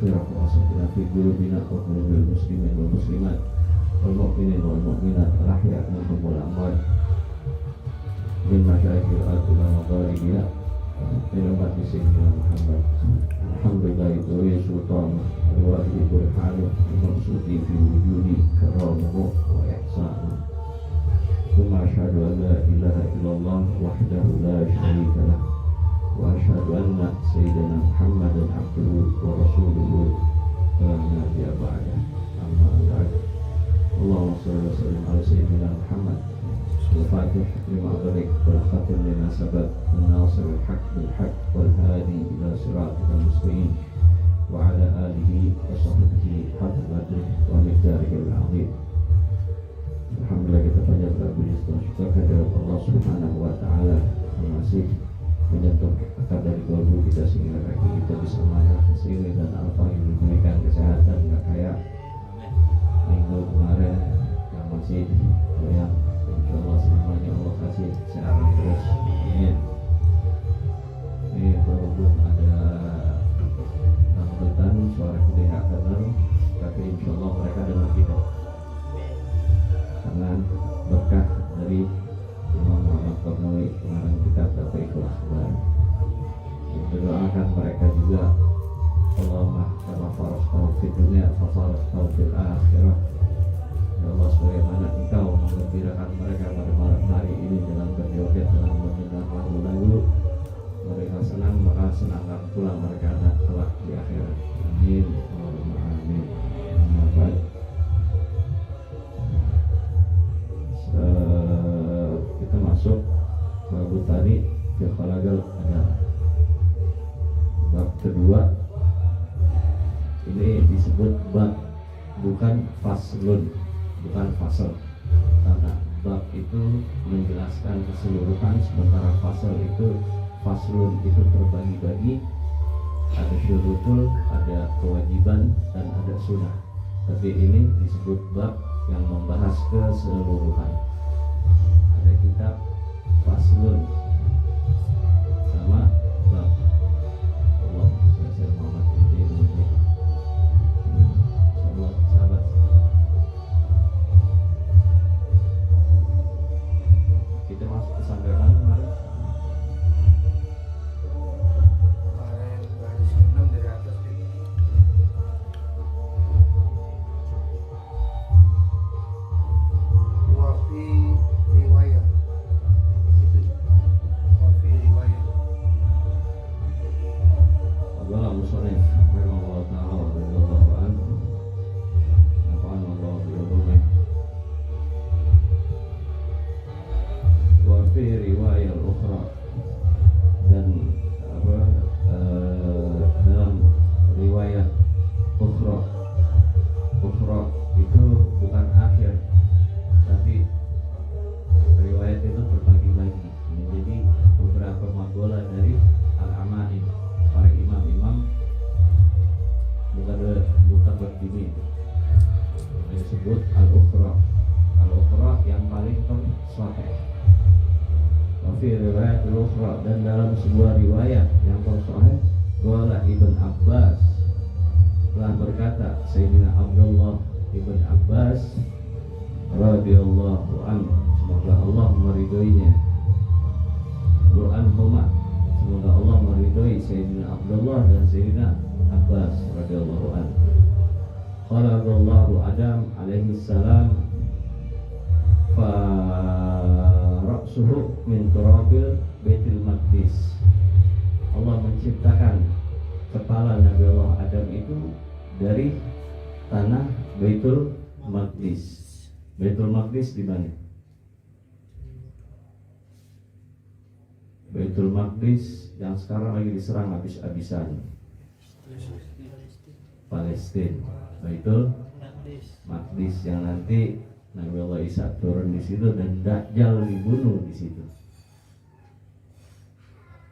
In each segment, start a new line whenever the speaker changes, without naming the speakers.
والمغفرة وأصلنا في قلوبنا وقلوب المسلمين والمسلمات والمؤمنين والمؤمنات الأحياء منهم والأموات من مشارق الأرض إلى مغاربها من أمة سيدنا محمد الحمد لله ذوي سلطان الواحد برهانه المقصود في وجود كرامه وإحسانه ثم أشهد أن لا إله إلا الله وحده لا شريك له وأشهد أن سيدنا محمدا عبده ورسوله لا نبي بعده أما بعد اللهم صل وسلم على سيدنا محمد الفاتح لما أغلق والخاتم لما سبق الناصر الحق بالحق والهادي إلى صراطك المستقيم وعلى آله وصحبه حق قدره ومقداره العظيم. Alhamdulillah, kita banyak berpuji syukur kehadirat Allah Subhanahu wa taala yang masih menyentuh akar dari kalbu kita sehingga kaki kita bisa marah kesini dan alfa yang diberikan kesehatan nggak kayak minggu kemarin yang masih goyang. Insyaallah selamanya Allah kasih kesehatan terus. Amin. Ini walaupun ada rambutan suara kita nggak kenal, tapi insyaallah mereka dengar kita karena berkah dari Imam Muhammad Qarnawi pengarang kitab Tauhidul Akhbar. Doakan mereka juga, Allahumma kama faraqtahu fid dunya fa faraqtahu fil akhirah. Ya Allah, sebagaimana Engkau menggembirakan mereka pada malam hari ini dengan berjoget, dengan mendengar lagu-lagu, mereka senang, maka senangkan pula mereka kelak di akhirat. Amin. Allahumma amin. Amma ba'd. Kita masuk bab tadi ke khalagal adalah bab kedua. Ini disebut bab, bukan faslun, bukan fasal, karena bab itu menjelaskan keseluruhan, sementara fasal itu, faslun itu terbagi-bagi, ada syurutul, ada kewajiban, dan ada sunnah. Tapi ini disebut bab yang membahas keseluruhan. Ada kitab faslun sama bab. Allah saya Muhammad bin Muhammad. Sama sahabat. Kita masuk ke sanggahan kemarin.
Kemarin baris 6 dari atas itu. Wafi riwayat itu. Wafi riwayat.
Adalah musonif rahimahullah ta'ala wa radhiyallahu anhu. Nafa'ana Allah bi'ulumih. Wa fi riwayat ukhra, dan dalam riwayat ukhra itu bukan akhir, tapi riwayat itu berbagi-bagi menjadi beberapa magola dari al-amani, para imam-imam, bukan berdiri. Disebut al-ukhra yang paling sahih. Tapi riwayat al-ukhra, dan dalam sebuah riwayat yang sahih, qala Ibn Abbas telah berkata, Sayyidina Abdullah Ibn Abbas radhiyallahu anhu, semoga Allah meridhoinya, anhuma, semoga Allah meridhoi Sayyidina Abdullah dan Sayyidina Abbas radhiyallahu anhu. Qala Allahu Adam alaihi salam, fa ra'suhu min turabil Baitul Maqdis. Allah menciptakan kepala Nabi Allah Adam itu dari tanah Baitul Maqdis. Baitul Maqdis di mana? Baitul Maqdis yang sekarang lagi diserang habis-habisan. Palestina. Baitul Maqdis yang nanti Nabi Allah Isa turun di situ dan Dajjal dibunuh di situ.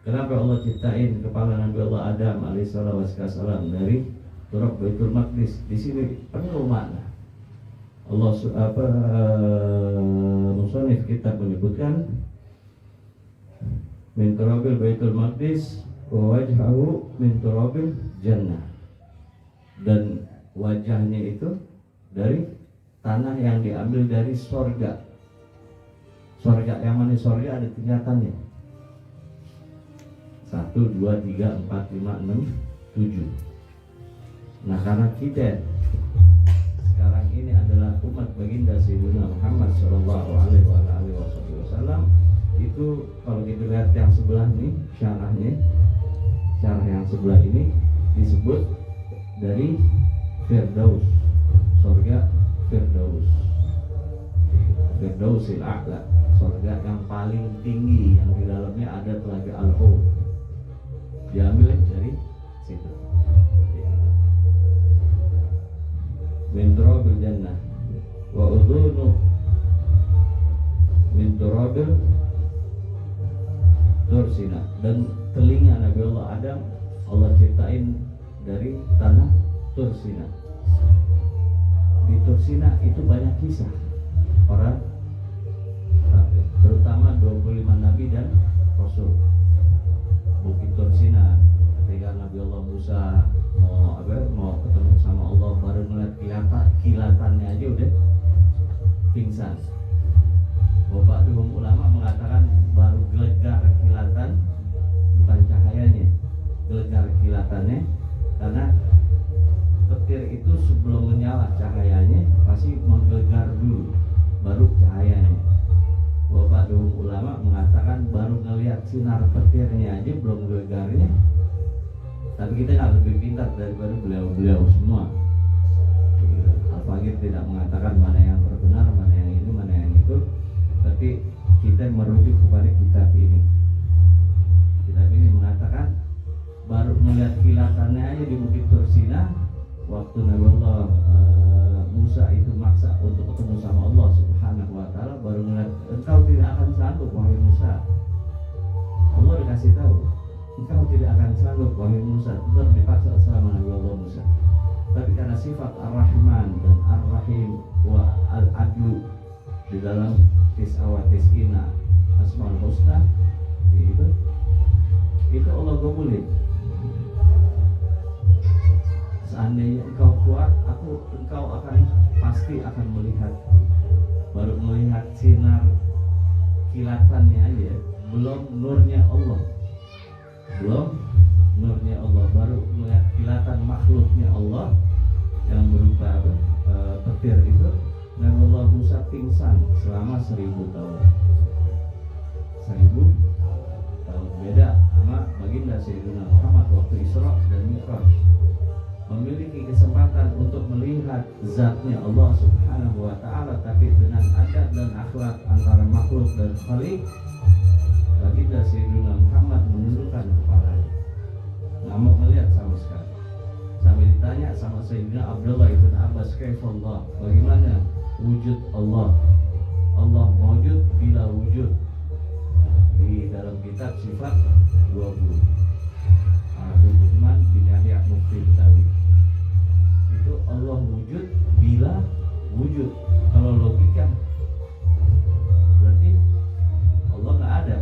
Kenapa Allah ciptain kepala Nabi Allah Adam alaihissalam dari turab Baitul Maqdis? Di sini penuh makna. Allah musannif kitab menyebutkan min turabil Baitul Maqdis wa wajhahu min turabil jannah. dan wajahnya itu dari tanah yang diambil dari sorga. Sorga yang mana? Sorga ada tingkatannya 1, 2, 3, 4, 5, 6, 7. Nah karena kita sekarang ini adalah umat baginda Sayyidina Muhammad Sallallahu Alaihi Wasallam, itu kalau kita lihat yang sebelah nih syarahnya, syarah yang sebelah ini disebut dari Firdaus, surga Firdaus, Firdausil A'la, surga yang paling tinggi yang di dalamnya ada telaga Al-Haud, diambil dari situ. Min turabil jannah wa udhunu min turabil tursina, dan telinga Nabi Allah Adam Allah ciptain dari tanah Tursina. Di Tursina itu banyak kisah para nabi, terutama 25 nabi dan rasul. Bukit Tursina ketika Nabi Allah Musa mau ketemu sama Allah, baru melihat kilatannya aja udah pingsan. Bapak ulama mengatakan baru gelegar kilatan, bukan cahayanya, gelegar kilatannya, karena petir itu sebelum menyala cahayanya pasti menggelegar dulu baru cahayanya. Bapak ulama mengatakan baru ngelihat sinar petirnya aja belum gelegarnya, tapi kita nggak lebih pintar daripada beliau-beliau semua. Al-Faqih tidak mengatakan mana yang benar, mana yang ini, mana yang itu, tapi kita merujuk kepada kitab ini. Kitab ini mengatakan baru melihat kilatannya aja di Bukit Tursina waktu Nabi Allah Musa itu maksa untuk ketemu sama Allah Subhanahu wa Ta'ala, baru melihat engkau tidak akan sanggup wahai Musa. Allah dikasih tahu engkau tidak akan sanggup wahai Musa, tetap dipaksa sama Nabi Allah Musa. Tapi karena sifat Ar-Rahman dan Ar-Rahim wa Al-Adlu di dalam Tis'awa Tis'ina Asmaul Husna itu Allah gabulin. Seandainya engkau kuat, engkau pasti akan melihat. Baru melihat sinar kilatannya aja, belum nurnya Allah, baru melihat kilatan makhluknya Allah yang berupa petir itu. Nabi Allah Musa pingsan selama 1000 tahun. 1000 tahun beda sama baginda Sayyidina Muhammad waktu Isra dan Mi'raj, memiliki kesempatan untuk melihat zatnya Allah Subhanahu wa Ta'ala, tapi dengan adab dan akhlak antara makhluk dan khaliq, baginda Sayyidina Muhammad menundukkan kepalanya, nggak mau melihat sama sekali. Sampai ditanya sama Sayyidina Abdullah ibn Abbas, kaifallah, bagaimana wujud Allah? Allah wujud bila wujud. Di dalam kitab Sifat 20 Al-Hukman bin Yahya Mufti Betawi, itu Allah wujud bila wujud. Kalau logika berarti Allah nggak ada,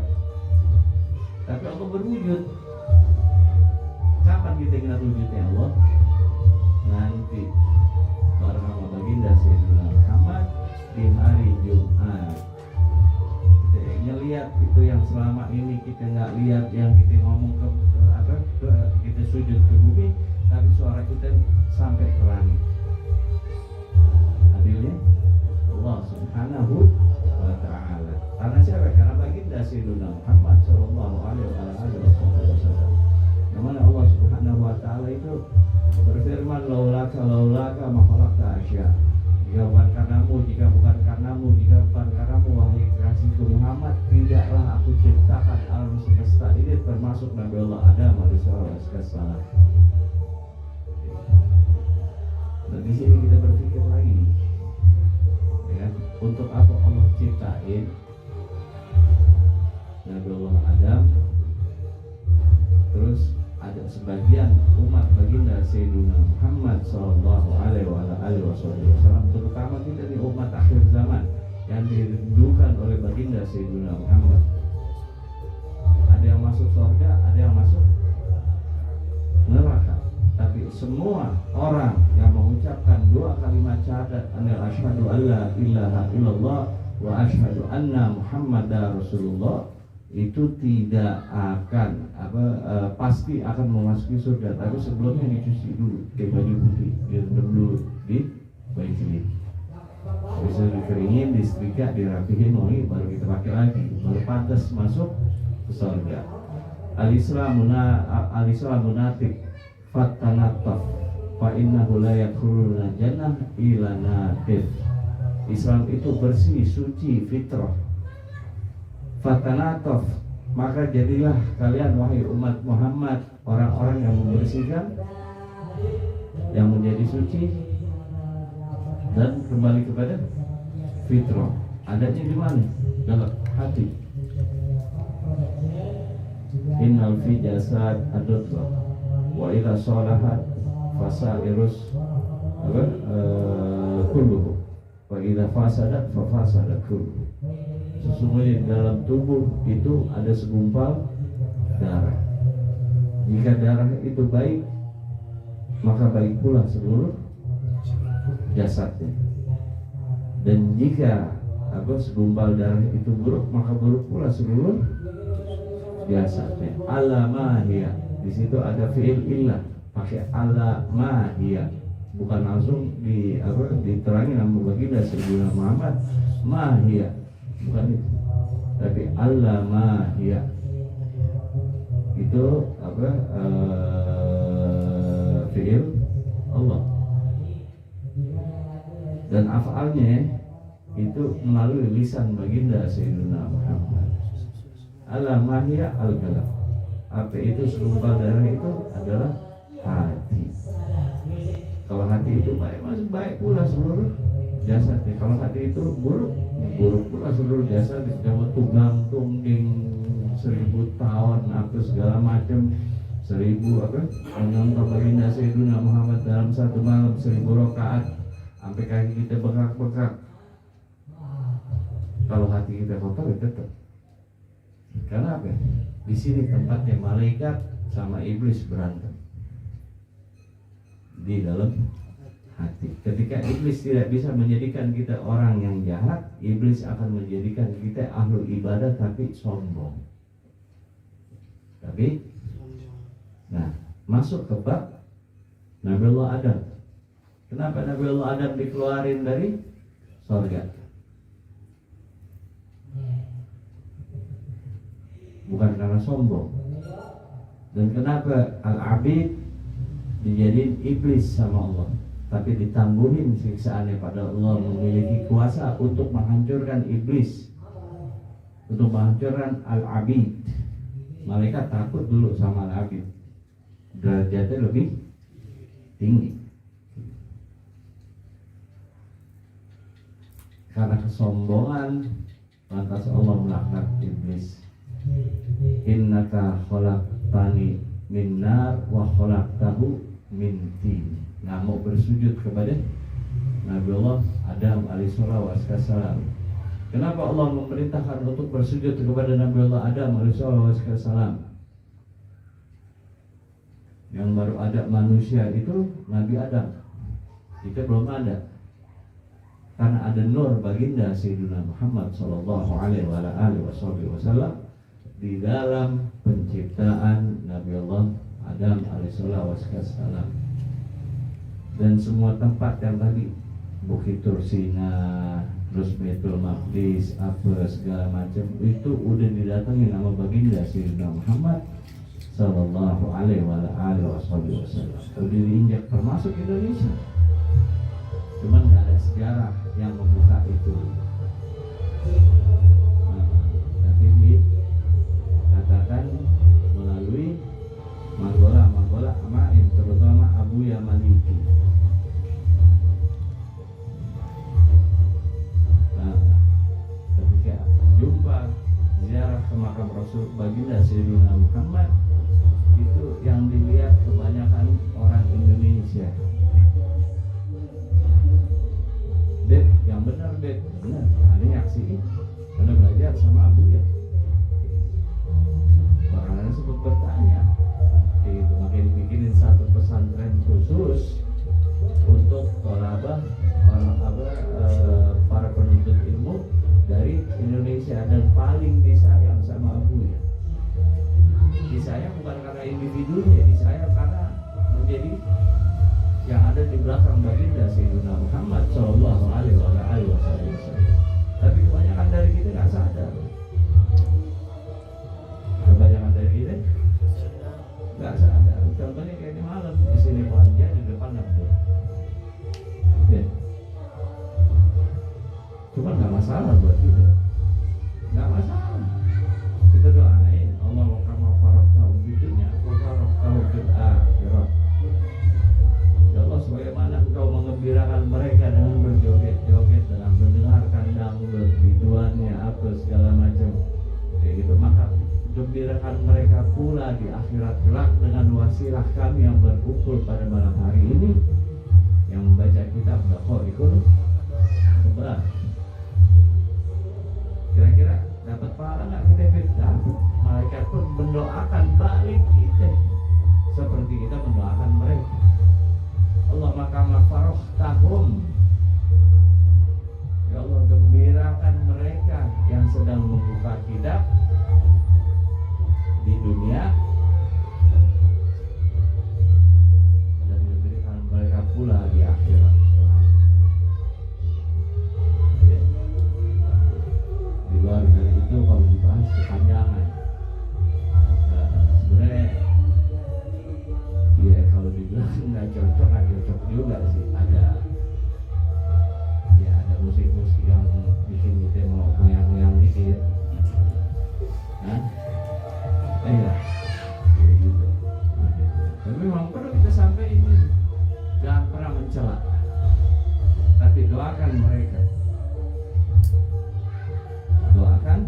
tapi Allah berwujud. Kapan kita ingat wujudnya Allah? Nanti bersama baginda Sayyidina Muhammad di hari Jumat. Kita lihat itu yang selama ini kita nggak lihat, yang kita ngomong kita sujud ke bumi, tapi suara kita sampai ke langit. Adilnya Allah Subhanahu wa Ta'ala. Karena siapa? Karena baginda Sayyidina Muhammad Sallallahu Alaihi Wasallam. Yang mana Allah Subhanahu wa Ta'ala itu berfirman, laulaka makhlukta asya. Jika bukan karenamu, jika bukan karenamu, jika bukan karenamu wahai kekasihku Muhammad, tidaklah aku ciptakan alam semesta ini, termasuk Nabi Allah Adam alaihissalam. Dan di sini kita berpikir lagi, ya, untuk apa Allah ciptain Nabi Allah Adam, terus ada sebagian umat baginda Sayyidina Muhammad Sallallahu Alaihi Wasallam, terutama kita di umat akhir zaman yang dirindukan oleh baginda Sayyidina Muhammad. Ada yang masuk surga, ada yang masuk neraka, tapi semua orang yang mengucapkan dua kalimat syahadat anil asyhadu alla ilaha illallah wa asyhadu anna muhammadar rasulullah itu tidak akan pasti akan memasuki surga, tapi sebelumnya dicuci dulu pakai baju putih, direndam dulu di baik ini, bisa dikeringin, disetrika, dirapihin wangi, baru kita pakai lagi, baru pantas masuk ke surga. Al-Islam munafiq fatanataf fa innahu la yadkhuluna jannah illa natif. Islam itu bersih, suci, fitrah. Fatanataf, maka jadilah kalian wahai umat Muhammad orang-orang yang membersihkan, yang menjadi suci dan kembali kepada fitrah. Adanya di mana? Dalam hati. Innal fi jasad adutlah wa idza salahat fasairus kulluhu wa idza fasadat fa fasadat kulluhu. Sesungguhnya di dalam tubuh itu ada segumpal darah. Jika darah itu baik, maka baik pula seluruh jasadnya. Dan jika segumpal darah itu buruk, maka buruk pula seluruh jasadnya. Alamahiyah, di situ ada fi'il illah, pakai alamahiyah, bukan langsung diterangi nama baginda Sayyidina Muhammad mahiyah, bukan itu, tapi alamahiyah itu fi'il Allah, dan af'alnya itu melalui lisan baginda Sayyidina Muhammad. Alamahiyah al-qalb. Apa itu segumpal darah itu adalah hati. Kalau hati itu baik, masih baik pula seluruh jasadnya. Kalau hati itu buruk, buruk pula seluruh jasad. Jangan tugang tungging 1000 tahun apa segala macam, 1000 mencontoh baginda Sayyidina Muhammad dalam satu malam 1000 rakaat sampai kaki kita bengkak-bengkak. Kalau hati kita kotor ya tetap. Karena apa? Di sini tempatnya malaikat sama iblis berantem di dalam hati. Ketika iblis tidak bisa menjadikan kita orang yang jahat, iblis akan menjadikan kita ahlul ibadah tapi sombong. Nah, masuk ke bab Nabiullah Adam. Kenapa Nabiullah Adam dikeluarin dari surga? Bukan karena sombong. Dan kenapa Al-Abid dijadiin iblis sama Allah, tapi ditangguhin siksaannya pada Allah, memiliki kuasa untuk menghancurkan iblis, untuk menghancurkan Al-Abid. Malaikat takut dulu sama Al-Abid, derajatnya lebih tinggi. Karena kesombongan, lantas Allah melaknat iblis. Innaka khalaqtani min nar wa khalaqtahu min tin. Nah, mau bersujud kepada Nabiullah Adam alaihissalam. Kenapa Allah memerintahkan untuk bersujud kepada Nabiullah Adam alaihissalam? Yang baru ada manusia itu Nabi Adam. Kita belum ada. Karena ada nur baginda Sayyidina Muhammad sallallahu alaihi wasallam di dalam penciptaan Nabiullah Adam alaihissalam. Dan semua tempat yang tadi Bukit Tursina, terus Baitul Maqdis, apa segala macam itu udah didatangi nama baginda Sayyidina Muhammad sallallahu alaihi wasallam. Udah diinjak termasuk Indonesia. Cuman nggak ada sejarah yang membuka itu. Tapi dikatakan melalui Magola Amaim, terutama Abu Yamaniki. Ketika jumpa ziarah ke makam Rasul baginda Sayyidina Muhammad, itu yang dilihat kebanyakan orang Indonesia. Dek, yang benar Dek, benar. Ada nyaksiin, ada belajar sama Abu ya. Orang lain sempat bertanya, itu makanya dibikinin satu pesantren khusus Cuma nggak masalah buat kita, nggak masalah. Kita doain Allah kama faraktahu fid dunya wa faraktahu fil akhirah. Ya Allah, sebagaimana Engkau mengembirakan mereka dengan berjoget-joget, dengan mendengarkan dangdut, biduannya apa segala macam kayak gitu, maka gembirakan mereka pula di akhirat kelak dengan wasilah kami yang berkumpul pada malam hari ini yang membaca kitab Baqarah sebelah. Kira-kira dapat pahala nggak kita? Dapat. Malaikat pun mendoakan balik kita seperti kita mendoakan mereka. Allah makama farohtahum, ya Allah gembirakan mereka yang sedang membuka kitab di dunia, dan gembirakan mereka pula di akhirat. Di luar dari itu kalau dibahas kepanjangan, sebenarnya ya kalau dibilang nggak cocok juga sih. Ada musik-musik yang bikin kita mau goyang-goyang dikit. Iya, kayak gitu. Tapi memang perlu kita sampaikan, jangan pernah mencela, tapi doakan mereka. Doakan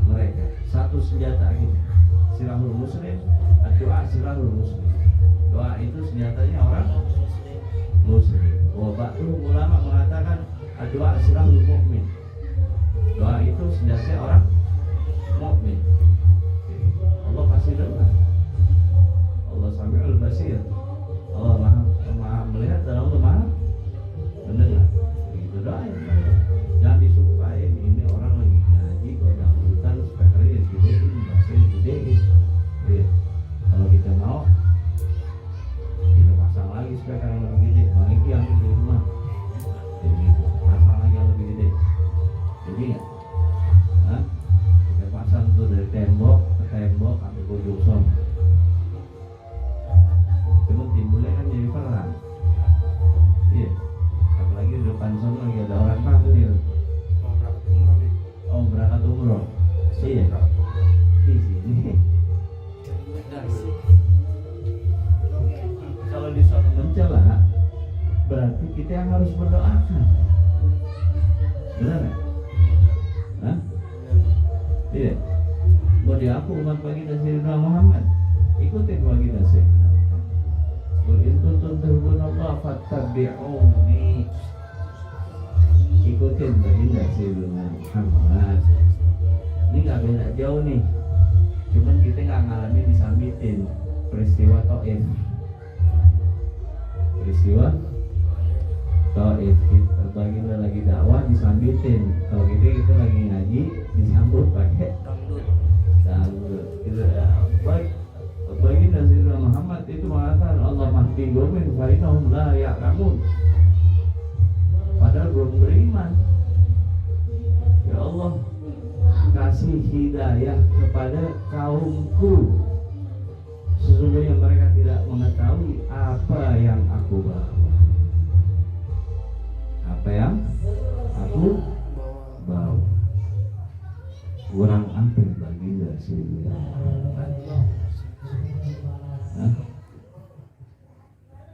mereka. Satu senjata kita, silahul muslim, doa silahul muslim. Doa itu senjatanya orang muslim. Ba'du ulama mengatakan doa silahul mukmin. Doa itu senjatanya orang mukmin. Allah pasti dengar. Allah Samiul Basir. Allah maha melihat dan Allah maha mendengar. Itu doa. Jangan disumpahin ini orang lagi ngaji kok dangdutan speakernya digedein, bassnya digedein. Kalau kita mau kita pasang lagi speaker yang lebih gede, balik yang di rumah. Jadi pasang lagi yang lebih gede. Jadi ya, kita pasang tuh dari tembok ke tembok sampai ujung sono. Cuma timbulnya kan jadi perang. Iya. Apalagi di depan sono lagi ada orang panggil. Oh berangkat umroh. Iya. Di sini. Kalau di sono mencela, berarti kita yang harus berdoakan. Benar nggak? Hah? Iya. Mau diaku umat baginda Sayyidina Muhammad, ikutin baginda Sayyidina Muhammad. Qul in kuntum tuhibbunallaha fattabi'uni. Ikutin baginda Sayyidina Muhammad. Ini nggak beda jauh nih. Cuman kita nggak ngalamin disambitin peristiwa Taif. Peristiwa Taif, baginda lagi dakwah disambitin. Kalau kita lagi ngaji disambut pakai dangdut. Baik, baginda Sayyidina Muhammad itu mengatakan Allah mahdi qaumin fa innahum la ya'lamun. Padahal belum beriman. Ya Allah, kasih hidayah kepada kaumku, sesungguhnya mereka tidak mengetahui apa yang aku bawa. Apa yang aku bawa? Kurang apa baginda Sayyidina Muhammad?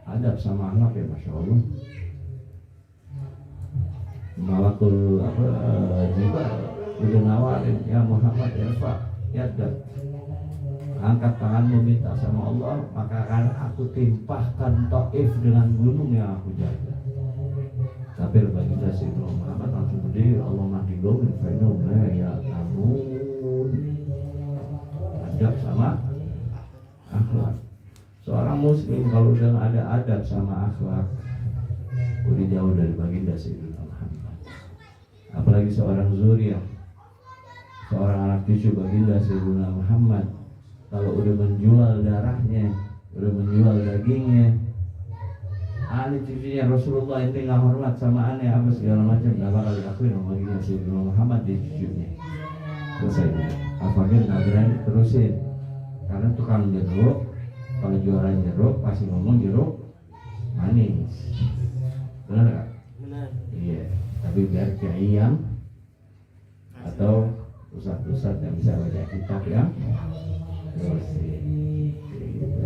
Adab sama anak ya, Masya Allah. Malakul jiba udah nawarin, ya Muhammad irfa yaddak, angkat tanganmu minta sama Allah, maka akan aku timpahkan Taif dengan gunung yang aku jaga. Tapi baginda Sayyidina Muhammad langsung berdiri, Allah mahdi qaumin fa innahum la ya'lamun. Adab sama akhlak. Seorang muslim kalau udah ada adab sama akhlak, udah jauh dari baginda Sayyidina Muhammad. Apalagi seorang zuriyah, seorang anak cucu baginda Sayyidina Muhammad, kalau udah menjual darahnya, udah menjual dagingnya, ahli cucunya Rasulullah ini nggak hormat sama aneh apa segala macam, nggak bakal diakuin sama baginda Sayyidina Muhammad di cucunya. Selesai. Apalagi nggak berani terusin, karena tukang jeruk, kalau jualan jeruk pasti ngomong jeruk manis, benar nggak?
Benar.
Iya. Tapi biar kiai yang atau ustaz-ustaz yang bisa baca kitab yang bersih. Gitu.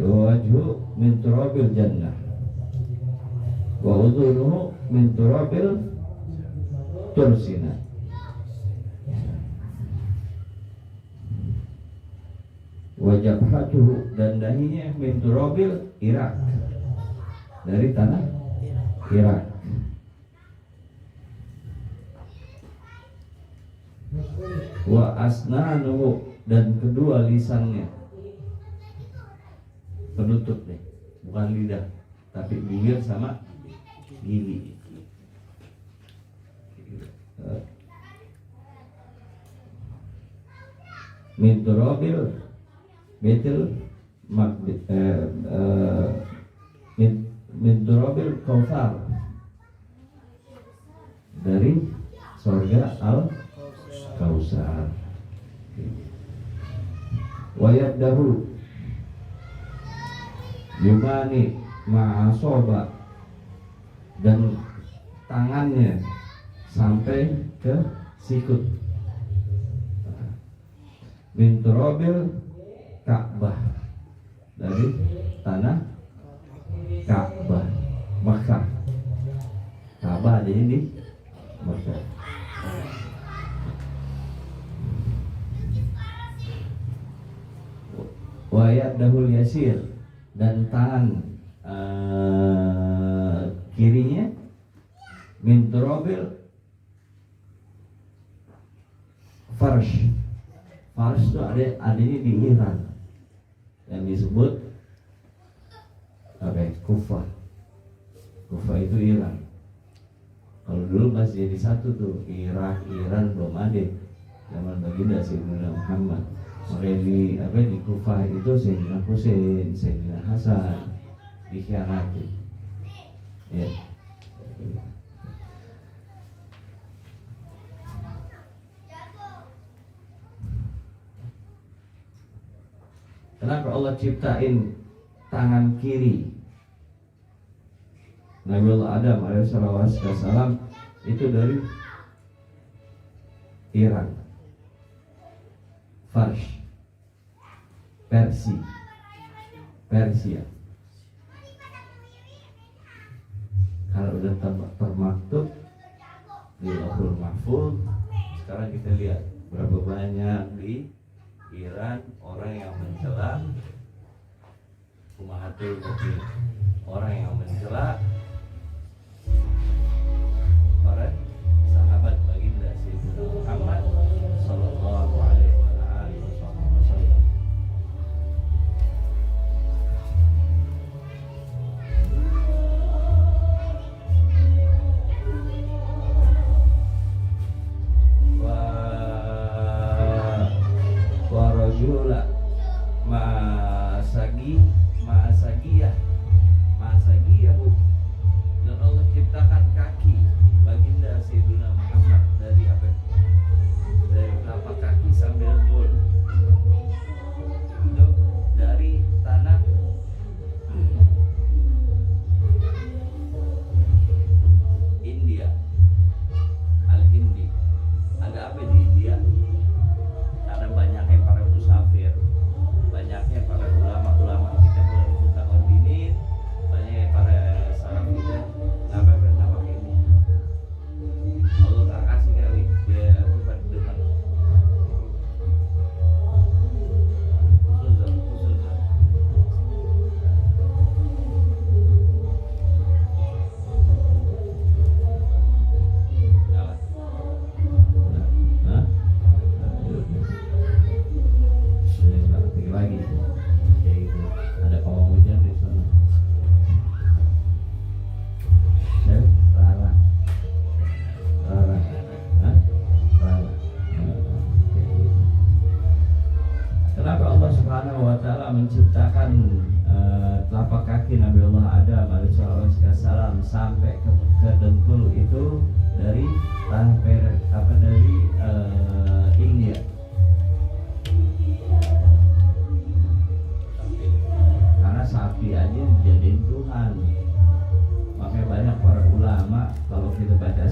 Wajhu min turabil jannah wa udhunuhu min turabil tursina. Wajah hatuhu dan dahinya min turabil Irak, dari tanah Irak. Wa asnanuhu dan kedua lisannya, penutup nih, bukan lidah tapi bibir sama gigi. Min turabil betul min turabil kautsar, dari surga al kausar. Wayadahu yumani ma'asoba, dan tangannya sampai ke sikut. Min turabil Ka'bah, dari tanah Ka'bah Makkah. Ka'bah ada di Makkah. Wa yadahul yasir, dan tangan kirinya min turabil farsh. Farsh itu adanya di Iran yang disebut Kufah. Kufah itu Iran. Kalau dulu masih jadi satu tuh, Irak, Iran belum ada zaman baginda Sayyidina Muhammad. Makanya di Kufah itu Sayyidina Husain, Sayyidina Hasan dikhianati. Ya. Kenapa Allah ciptain tangan kiri Nabi Allah Adam alaihissalam itu dari Iran, Farsh, Persia. Kalau udah termaktub di Lauhul Mahfuz, sekarang kita lihat berapa banyak di Iran orang yang mencela Ummahatul Mukminin, orang yang mencela para sahabat baginda Sayyidina Muhammad sallallahu alaihi wasallam. Wa rajula ma'asagiyahu, dan Allah ciptakan kaki baginda Sayyidina Muhammad dari apa? Dari telapak kaki sampai dengkul. Itu dari tanah India, Al-Hindi. Ada apa di India? Karena banyaknya para musafir, banyaknya para ulama-ulama kita mutaqaddimin, banyaknya para salaf kita. Nama ini Allah tak kasih kali dia buat dengar khusus. Jalan. Hah? Lagi kayak gitu, ada pawang hujan di sana. Rara. Kenapa Allah Subhanahu wa taala menciptakan telapak kaki Nabi Allah Adam alaihissalam sampai ke dengkul itu dari dari India? Karena saat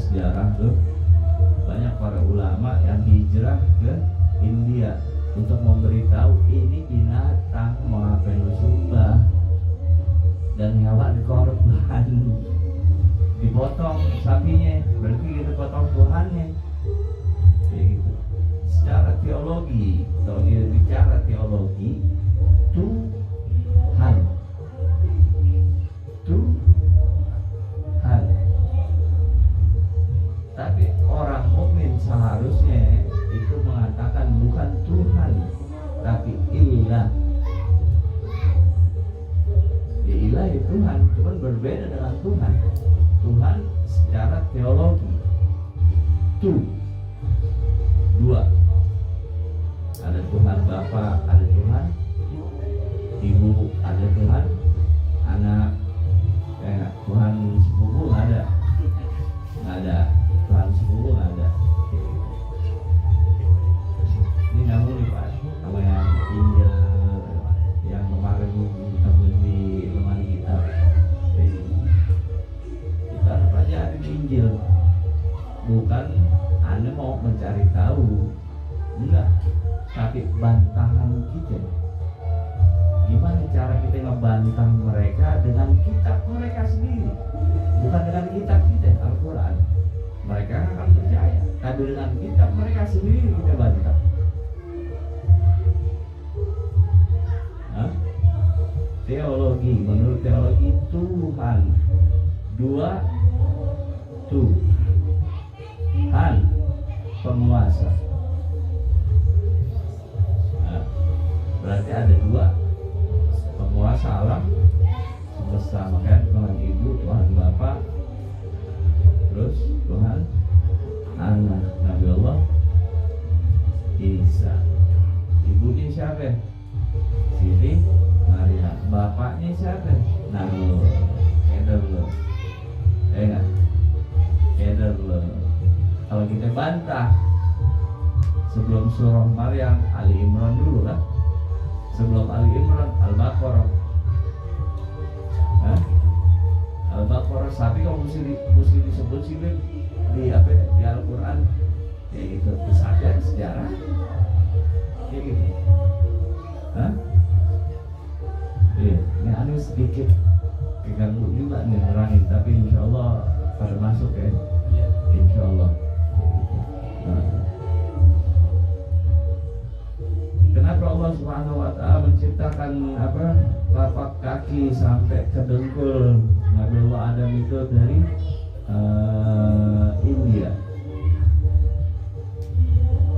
sejarah tuh banyak para ulama yang hijrah ke India untuk memberitahu ini binatang mau ngapain lu sembah, dan hewan korban dipotong sapinya, berarti kita potong Tuhannya. Kayak gitu. Secara teologi, kalau kita bicara teologi, Tuhan tapi orang mukmin seharusnya itu mengatakan bukan Tuhan tapi ilah. Ya, ilah itu Tuhan, cuman berbeda dengan Tuhan. Tuhan secara teologi dua, ada Tuhan Bapa, ada Tuhan Ibu, ada Tuhan Anak, Tuhan sepupu nggak ada, Tuhan sepupu nggak ada. Ini nyambung nih Pak sama yang Injil yang kemarin ketemu di lemari kita. Kita pelajari Injil, bukan Anda mau mencari tahu, enggak, tapi bantahan kita. Gimana cara kita ngebantah mereka dengan kitab mereka sendiri, bukan dengan kitab kita Al-Quran. Mereka akan percaya, tapi dengan kitab mereka sendiri kita bantah. Teologi, menurut teologi Tuhan dua, Tuhan penguasa. Berarti ada dua penguasa alam semesta, makanya Tuhan Ibu, Tuhan Bapa, terus Tuhan Anak, Nabi Allah Isa. Ibunya siapa? Siti Maria. Bapaknya siapa? Nabi Allah. Enggak? Kalau kita bantah sebelum surah Maryam, Ali Imran dulu kan? Sebelum Ali Imran, Al-Baqarah. Al-Baqarah, sapi kalau mesti disebut sih di Al-Quran, kayak gitu. Kesadaran sejarah, kayak gitu. Iya, ini anu sedikit keganggu juga nih nerangin, tapi insya Allah pada masuk ya, insya Allah. Kenapa Allah Subhanahu Wa Taala menciptakan telapak kaki sampai ke dengkul Nabi Allah Adam itu dari India,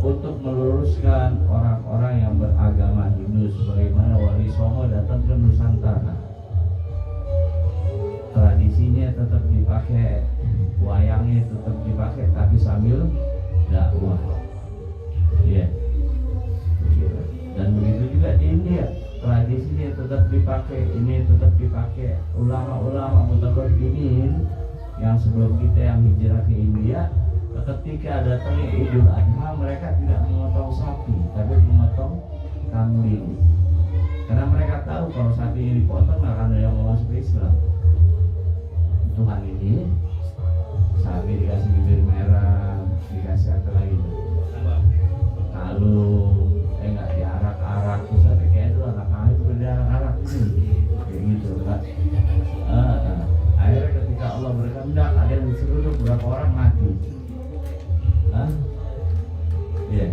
untuk meluruskan orang-orang yang beragama Hindu, sebagaimana Wali Songo datang ke Nusantara. Tradisinya tetap dipakai, wayangnya tetap dipakai, tapi sambil dakwah. Iya. Dan begitu juga di India, tradisinya tetap dipakai, ini tetap dipakai. Ulama-ulama mutakallimin yang sebelum kita yang hijrah ke India, ketika datangnya Idul Adha, mereka tidak memotong sapi, tapi memotong kambing. Karena mereka tahu kalau sapi ini dipotong nggak akan ada yang mau masuk Islam. Tuhan ini sapi dikasih bibir merah, dikasih apa lagi tuh? Kalung, nggak diarak-arak, terus sapi kayak itu anak-anak itu diarak-arak kayak gitu kan? Akhirnya ketika Allah berkehendak ada yang diseruduk, berapa orang mati. Iya,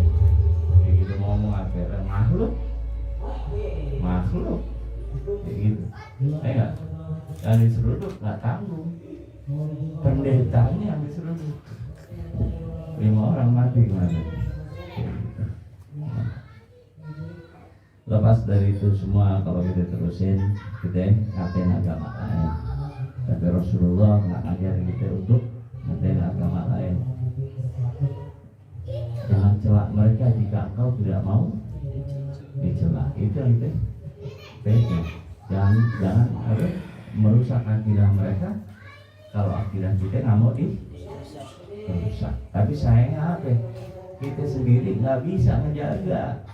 kayak gitu ngomong apa? Makhluk, kayak gitu. Enggak, yang diseruduk nggak tanggung, pendetanya yang diseruduk. 5 orang mati gimana? Lepas dari itu semua, kalau kita terusin, kita ngatain agama lain. Tapi Rasulullah nggak ngajarin kita untuk ngatain agama lain. Jangan celak mereka jika engkau tidak mau dicela. Itu yang kita pegang. Jangan merusak akidah mereka. Kalau akidah kita nggak mau dirusak. Tapi sayangnya apa? Kita sendiri nggak bisa menjaga.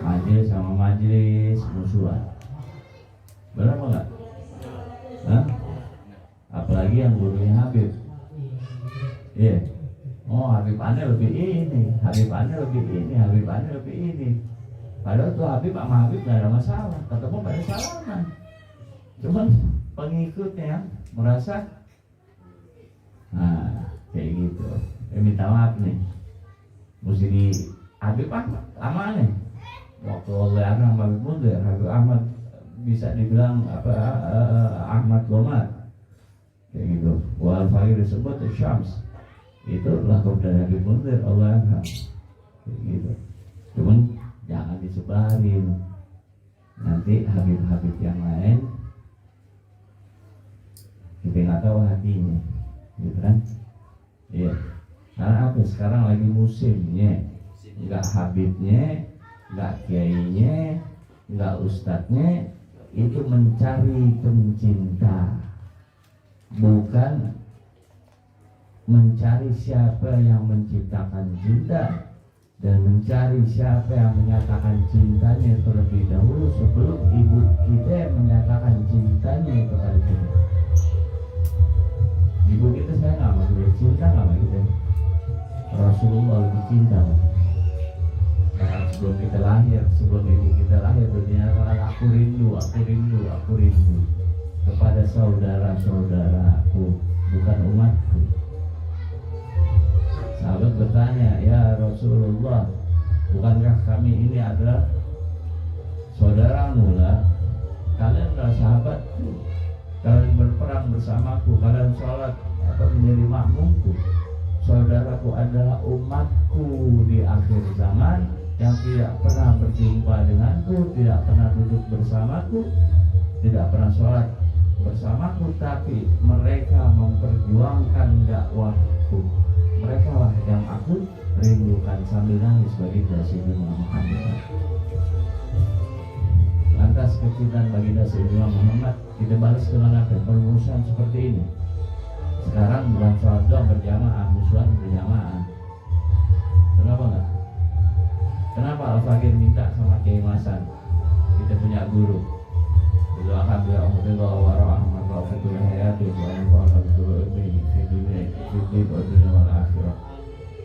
Majelis sama majelis musuhan. Benar apa enggak? Apalagi yang gurunya Habib. Iya. Oh, Habib Anda lebih ini, Habib Anda lebih ini, Habib Anda lebih ini. Padahal tuh Habib sama Habib gak ada masalah, ketemu pada salaman. Cuman pengikutnya yang merasa, nah kayak gitu. Minta maaf nih, mesti di Habib Ahmad nih. Waktu oleh Habib Mundir, Habib Ahmad bisa dibilang Ahmad Gomar, kayak gitu. Wal Fahir disebut Syams. Itu lakukan dari Habib Mundir Allah gitu. Cuman jangan disebarin, nanti Habib-Habib yang lain kita nggak tahu hatinya, gitu kan? Iya. Karena apa? Sekarang lagi musimnya, nggak Habibnya, nggak kiainya, nggak ustadznya, itu mencari pencinta, bukan mencari siapa yang menciptakan cinta dan mencari siapa yang menyatakan cintanya terlebih dahulu sebelum ibu kita menyatakan cintanya kepada kita. Ibu kita saya nggak mau dia cinta sama kita. Rasulullah lebih cinta. Karena sebelum kita lahir, sebelum ibu kita lahir dunia, aku rindu kepada saudara-saudaraku, bukan umatku. Sahabat bertanya, ya Rasulullah, bukankah kami ini adalah saudaramu lah? Kalian adalah sahabatku, kalian berperang bersamaku, kalian sholat atau menjadi makmumku. Saudaraku adalah umatku di akhir zaman yang tidak pernah berjumpa denganku, tidak pernah duduk bersamaku, tidak pernah sholat bersamaku, tapi mereka memperjuangkan dakwahku. Mereka lah yang aku rindukan, sambil nangis bagi Sayyidina Muhammad. Lantas kecintaan bagi Sayyidina Muhammad kita balas dengan apa? Permusuhan seperti ini. Sekarang bukan sholat doang berjamaah, musuhan berjamaah. Kenapa enggak? Kenapa Al-Fakir minta sama Kiai Masan? Kita punya guru. Doakan biar Allah warahmatullahi wabarakatuh.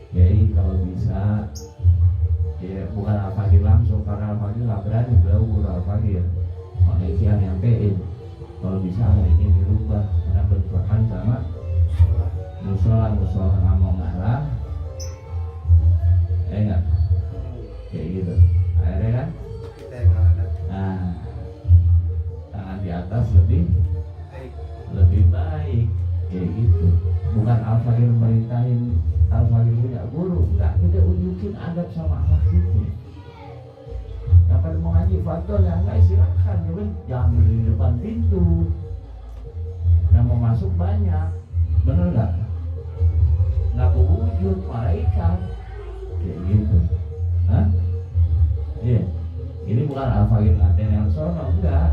Jadi kalau bisa ya bukan Al-Fakir langsung, karena Al-Fakir nggak berani beliau guru Al-Fakir makanya yang nyampein. Kalau bisa hari ini dirubah, karena bentrokan sama musola nggak mau ngalah, enggak kayak gitu akhirnya kan. Nah, tangan di atas lebih baik kayak gitu. Bukan Al-Fakir merintahin Al-Fakir punya guru, enggak, kita unjukin adab sama anak kita. Yang pada mau ngaji fatwa yang enggak silakan, jangan berdiri di depan pintu. Yang mau masuk banyak, bener enggak? Nggak berwujud malaikat kayak gitu. Hah? Iya. Ini bukan Al-Fakir ngatain yang sono, enggak.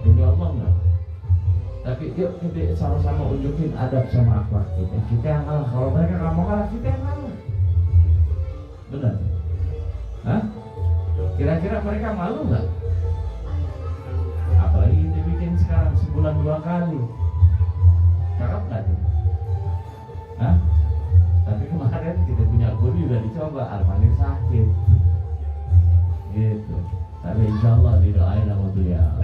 Demi Allah enggak. Tapi yuk kita sama-sama unjukin adab sama akhlak kita. Kita yang ngalah. Kalau mereka nggak mau ngalah, kita yang ngalah. Benar? Hah? Kira-kira mereka malu nggak? Apalagi kita bikin sekarang sebulan 2 kali. Cakep nggak tuh? Hah? Tapi kemarin kita punya guru juga dicoba, Al-Fakir sakit. Gitu. Tapi insya Allah didoain sama beliau.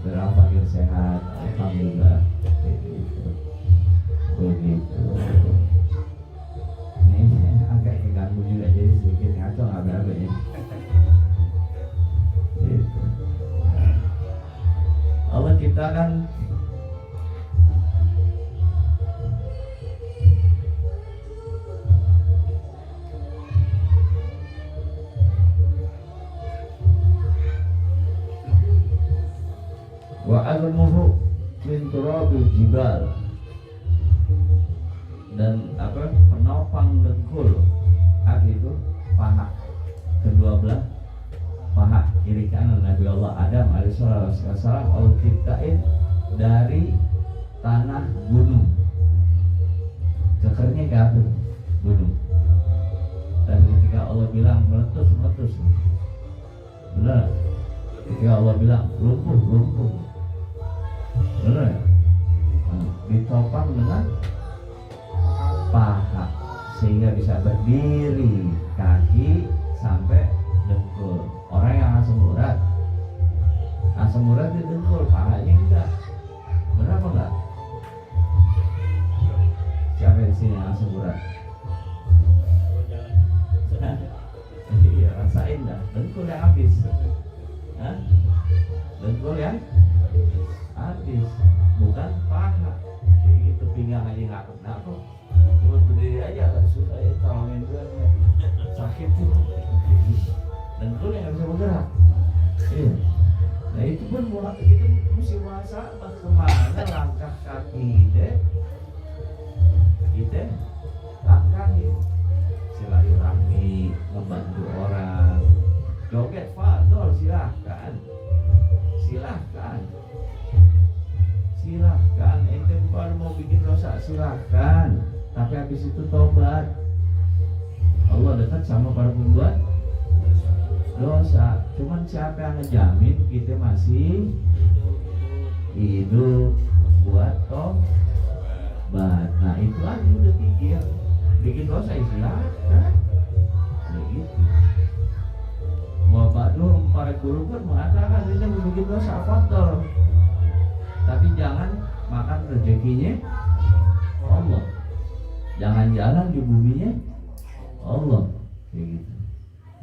Al-Fakir sehat, alhamdulillah. Begitu. Ini agak keganggu juga, jadi sedikit ngaco apa-apa ya. Gitu. Allah ciptakan wa almuhu min turabil jibal, dan penopang dengkul itu paha kedua belah paha kiri kanan Nabi Allah Adam alaihissalam Allah ciptain dari tanah gunung, kekernya ke atas gunung. Dan ketika Allah bilang meletus, benar. Ketika Allah bilang lumpuh, benar ya? Ditopang dengan paha sehingga bisa berdiri, kaki sampai dengkul. Orang yang asam urat di dengkul, pahanya enggak. Benar apa enggak? Siapa di sini yang asam urat? Iya, rasain dah, dengkul yang habis. Hah? Dengkul yang habis, bukan paha. Kayak gitu, pinggang aja nggak kena kok. Cuma berdiri aja agak susah ya, tolongin gue sakit tuh. Dengkul yang nggak bisa bergerak. Iya. Nah itu pun kita mesti muhasabah kemana langkah kaki kita langkahin. Silaturahmi, membantu orang, joget fadol, silahkan, ente baru mau bikin dosa silahkan, tapi habis itu tobat. Allah dekat sama para pembuat dosa. Cuman siapa yang ngejamin kita masih hidup buat tobat? Nah itu lagi udah pikir bikin dosa silahkan. Begitu. Wabadu para guru pun mengatakan kita bikin dosa fatal, tapi jangan makan rezekinya Allah, jangan jalan di buminya Allah. Kayak gitu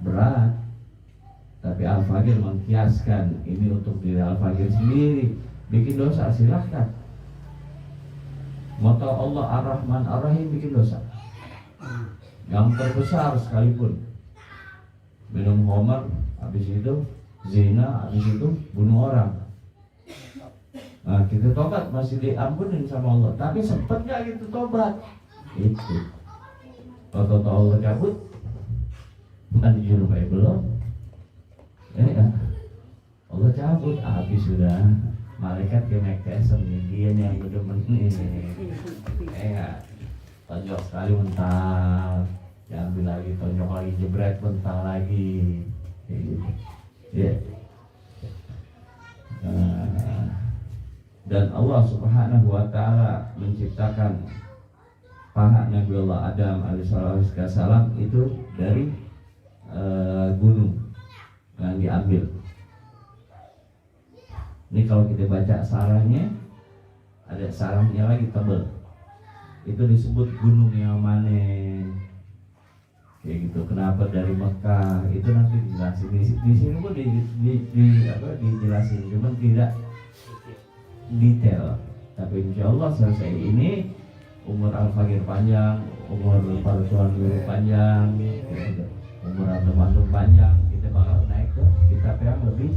berat. Tapi Al-Faqir mengkiaskan ini untuk diri Al-Faqir sendiri. Bikin dosa silahkan. Maka Allah Ar-Rahman Ar-Rahim bikin dosa yang terbesar sekalipun, minum khamar, habis itu zina, habis itu bunuh orang. Nah kita tobat masih diampunin sama Allah, tapi sempet gak gitu tobat? Itu kalau Allah cabut, mandi junub belum, Allah cabut, habis sudah. Malaikat kena kesem nih, dia nih yang udah ini. Tonjok sekali mental, diambil lagi, tonjok lagi, jebret mental lagi, kayak gitu. Ya. Dan Allah Subhanahu Wa Taala menciptakan paha Nabi Allah Adam alaihissalam itu dari gunung yang diambil. Ini kalau kita baca sarahnya, ada sarahnya lagi tebal. Itu disebut gunung yang mana? Kayak gitu. Kenapa dari Mekah? Itu nanti dijelasin. Di sini pun dijelasin, cuman tidak detail. Tapi insya Allah selesai ini umur Al-Faqir panjang, umur para tuan guru panjang, gitu. Umur teman-teman panjang. Kita bakal naik ke kitab yang lebih,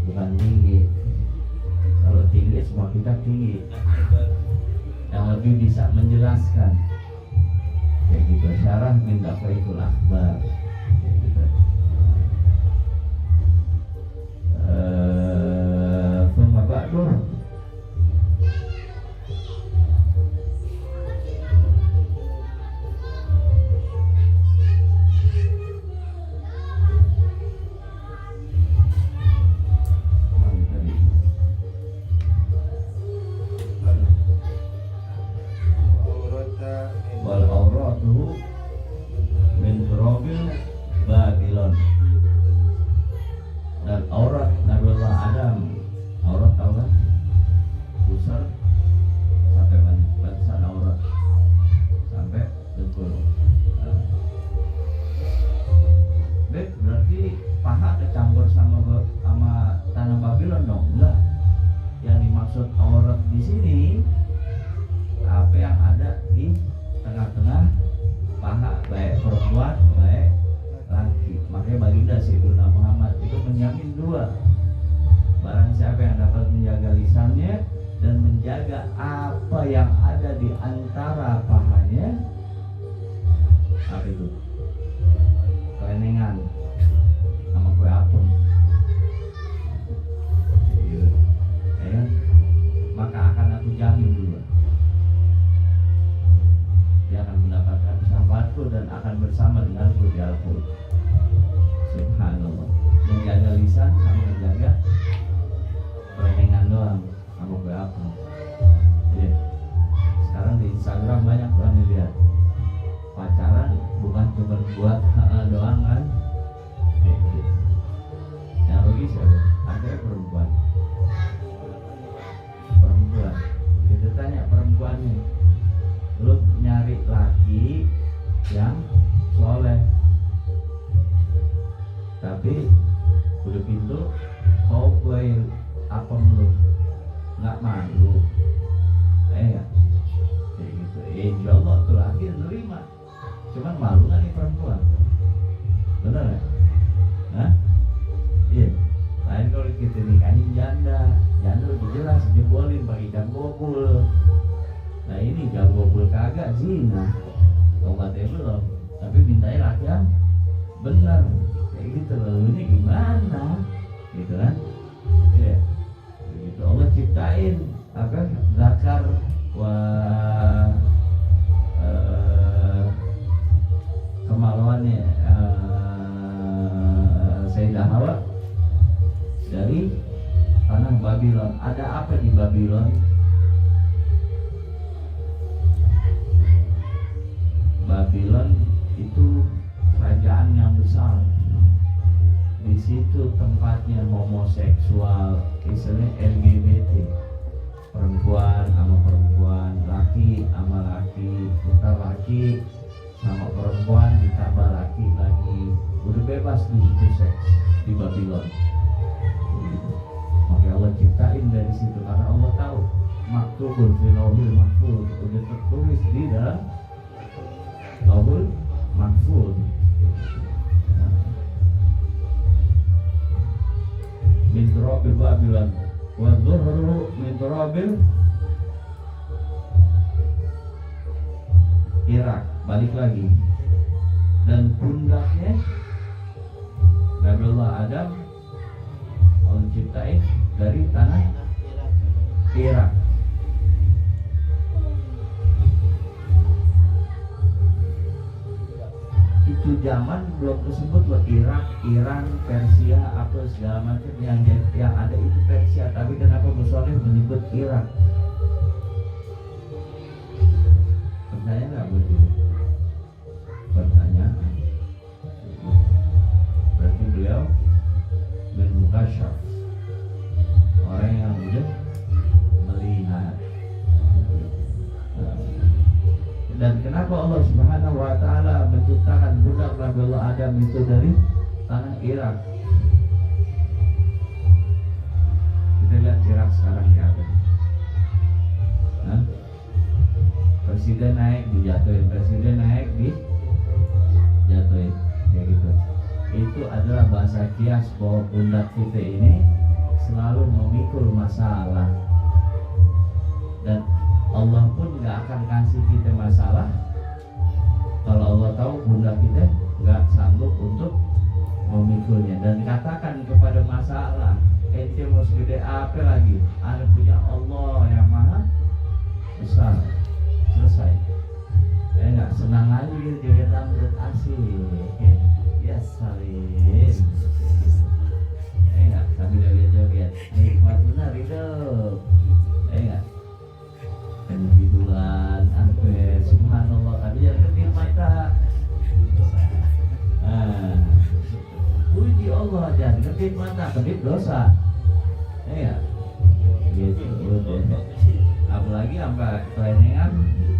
bukan tinggi. Kalau tinggi semua kitab tinggi, yang lebih bisa menjelaskan. Kayak gitu. Syarah min Dafa'il Akhbar. Kayak gitu. Thumma ba'du wal auratuhu min turabil Babilon. Dan aurat Nabiullah Adam, aurat tahu kan? Pusar sampai batasan aurat, sampai dengkul. Berarti paha kecampur sama tanah Babilon dong? Enggak. Yang dimaksud aurat di sini apa yang ada di tengah-tengah paha, baik perempuan baik laki. Makanya baginda Sayyidina Muhammad itu menjamin dua. Barang siapa yang dapat menjaga lisannya dan menjaga apa yang ada di antara pahanya, apa itu? Kelenengan sama kue apem. Ya, maka akan aku jamin dua. Dia akan mendapatkan syafaatku dan akan bersama denganku di Al-Qur'an. Subhanallah. Menjaga lisan sama menjaga perenengan doang sama kue apa. Jadi sekarang di Instagram banyak orang lihat pacaran bukan cuma buat doang kan, kayak gitu. Yang rugi siapa? Akhirnya perempuan. Kita tanya perempuannya, lu nyari laki yang soleh, tapi udah pintu kau boy apa lu nggak malu, ya kayak gitu. Insya Allah tuh laki nerima, cuman malu nggak nih perempuan, bener ya? Hah? Iya. Lain kalau kita nikahin janda lebih jelas jebolin pakai jam gobul. Nah ini jam gobul kagak zina, tobatnya belum, tapi mintanya laki yang benar, kayak gitu loh. Ini gimana, gitu kan? Ya, begitu Allah ciptain apa zakar wa kemaluannya Sayyidah Hawa dari tanah Babylon. Ada apa di Babylon? Babylon itu kerajaan yang besar. Di situ tempatnya homoseksual, istilahnya LGBT, perempuan sama perempuan, laki sama laki, kita laki sama perempuan ditambah laki lagi, udah bebas di situ seks di Babylon. Maka Allah ciptain dari situ karena Allah tahu maktubun fil lauhil mahfuz, udah tertulis di dalam lauhul mahfuz. Min turabil Babylon wa dhuhru min turabil Irak. Balik lagi, dan pundaknya Nabiullah Adam Allah ciptain dari tanah Irak. Itu zaman belum tersebut loh, Irak, Iran, Persia, apa segala macam yang ada itu Persia. Tapi kenapa Musholeh menyebut Irak? Pertanyaan nggak begitu? Pertanyaan. Berarti beliau men-mukasyaf, orang yang udah melihat. Dan kenapa Allah Subhanahu wa Ta'ala menciptakan budak Nabiullah Adam itu dari tanah Irak? Kita lihat Irak sekarang ya. Nah, presiden naik dijatuhin, presiden naik dijatuhin, kayak gitu. Itu adalah bahasa kias bahwa pundak kita ini selalu memikul masalah, dan Allah pun gak akan kasih kita masalah kalau Allah tahu pundak kita gak sanggup untuk memikulnya. Dan katakan kepada masalah, ente mau segede apa lagi, ada punya Allah yang maha besar. Selesai. Enggak, senang aja gitu, joget dangdut asik. Ya salim. Enggak, sambil joget-joget. Nikmat benar hidup. Enggak. Individuan, apa, subhanallah, tapi jangan kedip mata. Puji Allah, jangan kedip mata, kedip dosa. Enggak. Gitu, udah. Apalagi sampai kelenengan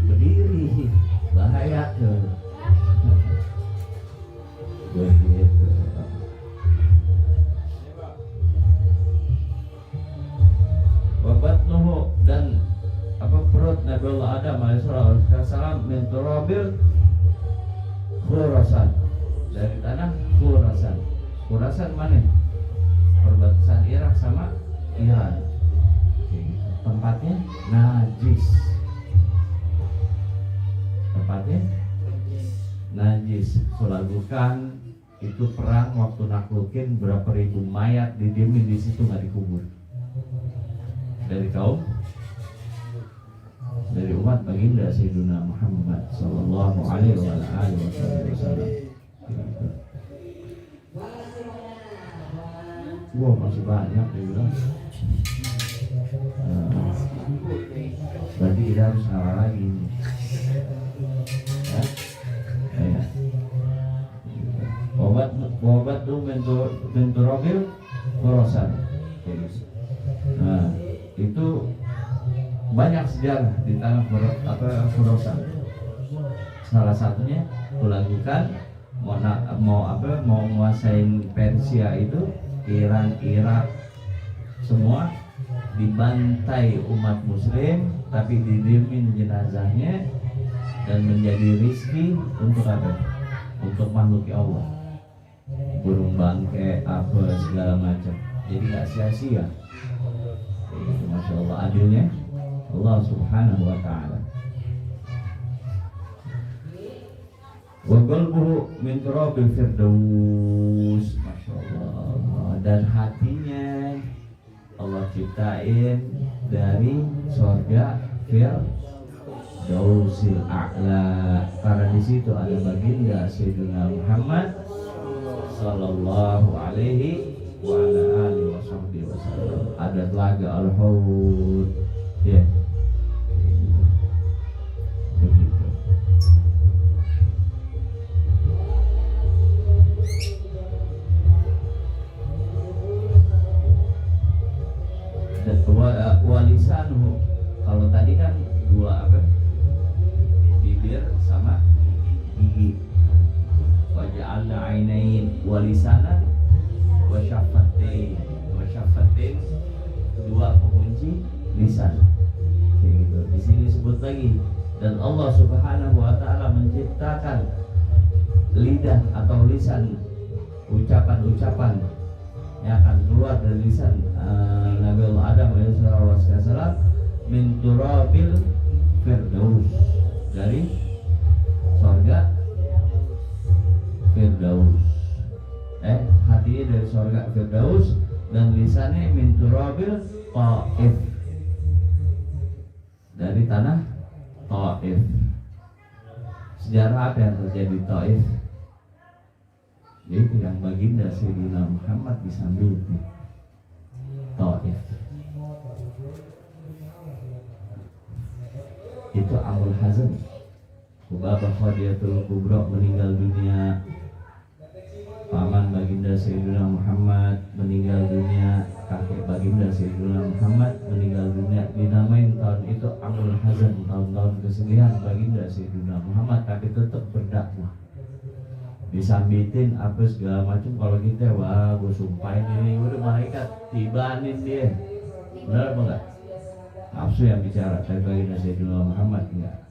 berdiri, bahaya tuh. Begitu. Wabat Nuhu, dan apa perut Nabiullah Adam alaihissalam min turabil Khurasan, dari tanah Khurasan. Khurasan mana? Perbatasan Irak sama Iran. Tempatnya najis. Tempatnya najis. Sulagukan itu perang waktu naklukin berapa ribu mayat didiemin di situ, nggak dikubur. Dari kaum, dari umat baginda Sayyidina Muhammad sallallahu alaihi wasallam. Wah, masih banyak dia bilang. Berarti kita harus ngalah lagi. Ya? syafatu min turabil Khurasan. Nah, itu banyak sejarah di tanah Khurasan. Salah satunya melakukan mau menguasain Persia itu, Iran, Irak, semua dibantai umat muslim, tapi didiamin jenazahnya dan menjadi rizki untuk apa? Untuk makhluk Allah, burung bangkai apa segala macam. Jadi gak sia-sia. Itu Masya Allah adilnya Allah Subhanahu wa ta'ala. Wa qalbuhu min turabil firdaus. Masya Allah. Dan hatinya Allah ciptain dari surga Firdausil A'la, karena di situ ada baginda Sayyidina Muhammad sallallahu alaihi wa ala alihi wasallam. Ada telaga Al-Haud, ya. Begitu. Walisanuhu, kalau tadi kan dua apa, bibir sama gigi. Waja'alna ainain walisanan wasyafatain. Wasyafatain dua pengunci lisan. Kayak gitu. Di sini disebut lagi, dan Allah Subhanahu wa taala menciptakan lidah atau lisan, ucapan-ucapan yang akan keluar dari lisan Nabi Allah Adam alaihissalam min turabil firdaus, dari surga Firdaus. Hatinya dari surga Firdaus, dan lisannya min turabil Taif, dari tanah Taif. Sejarah apa yang terjadi di Taif? Yaitu yang baginda Sayyidina Muhammad disambil di Taif. Itu Amul Hazm. Ubabah Khadijatul Kubra meninggal dunia. Paman baginda Sayyidina Muhammad meninggal dunia. Kakek baginda Sayyidina Muhammad meninggal dunia. Dinamain tahun itu Amul Hazm, tahun-tahun kesedihan baginda Sayyidina Muhammad, tapi tetap berdakwah. Disambitin apa segala macam. Kalau kita, wah gue sumpahin ini udah malaikat tibanin dia. Benar apa enggak? Nafsu yang bicara, tapi baginda Sayyidina Muhammad enggak.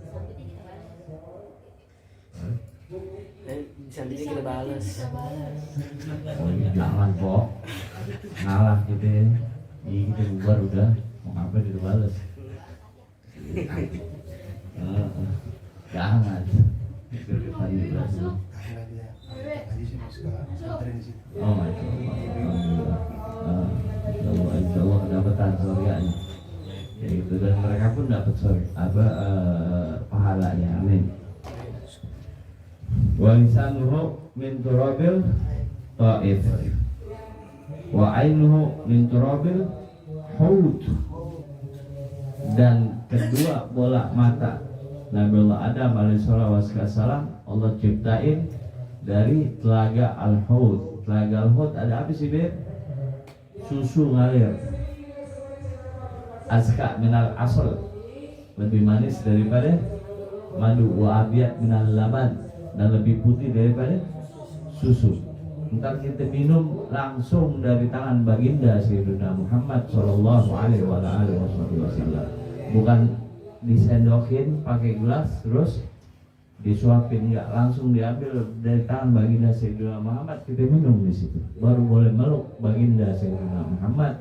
Sambilnya kita balas.
Oh jangan kok ngalah gitu ya. Kita bubar udah, mau apa kita balas. Jangan. Oh masya Allah. Alhamdulillah. Insya Allah kedapatan surganya. Ya itu, dan mereka pun dapat pahalanya. Amin. Wa lisanuhu min turabil Taif, wa ainuhu min turabil Hud, dan kedua bola mata Nabi Allah Adam alaihissalam Allah ciptain dari telaga Al-Hud. Telaga Al-Hud ada apa sih, Beb? Susu ngalir. Azka minal asal, lebih manis daripada madu. Wa abyad minal laban, dan lebih putih daripada susu. Ntar kita minum langsung dari tangan baginda Sayyidina Muhammad sallallahu alaihi wasallam. Bukan disendokin pakai gelas terus disuapin, enggak, langsung diambil dari tangan baginda Sayyidina Muhammad, kita minum di situ. Baru boleh meluk baginda Sayyidina Muhammad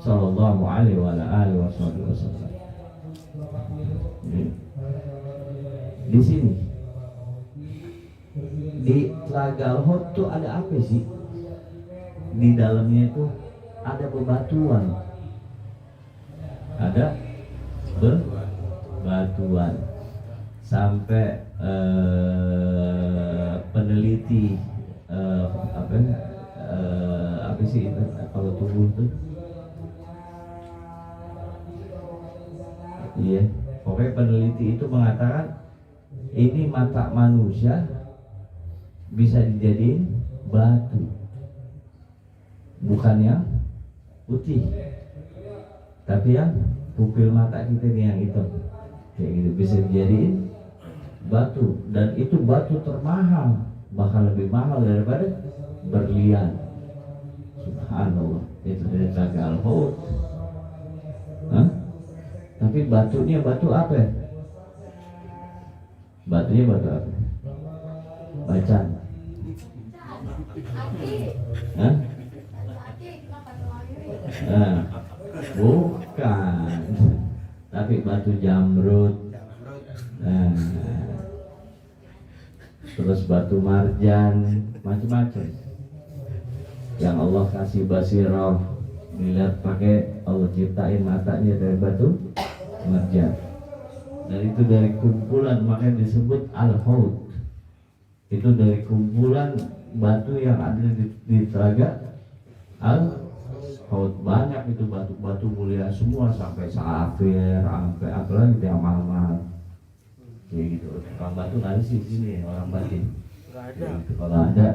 sallallahu alaihi wasallam. Di sini di Telaga Al-Hud tuh ada apa sih? Di dalamnya itu ada bebatuan. Ada bebatuan. Sampai peneliti apa sih itu kalau tubuh tuh? Iya, pokoknya peneliti itu mengatakan ini mata manusia bisa dijadiin batu. bukan yang putih, tapi yang pupil mata kita nih yang hitam, kayak gitu bisa dijadiin batu, dan itu batu termahal, bahkan lebih mahal daripada berlian. Subhanallah, itu dari Telaga Al-Haud. Tapi batunya batu apa? Batunya batu apa? Bacan. Hah? Bukan. Tapi batu jamrud. Terus batu marjan, macam-macam. Yang Allah kasih basirah, dilihat pakai Allah ciptain matanya dari batu marjan. Dan itu dari kumpulan, makanya disebut Al-Haud. Itu dari kumpulan batu yang ada di Telaga Al-Haud. Banyak itu batu-batu mulia semua, sampai safir, sampai apa lagi yang mahal-mahal. Kayak gitu. Tukang batu nggak ada sih di sini, orang batin.
Nggak ada.
Gitu. Kalau ada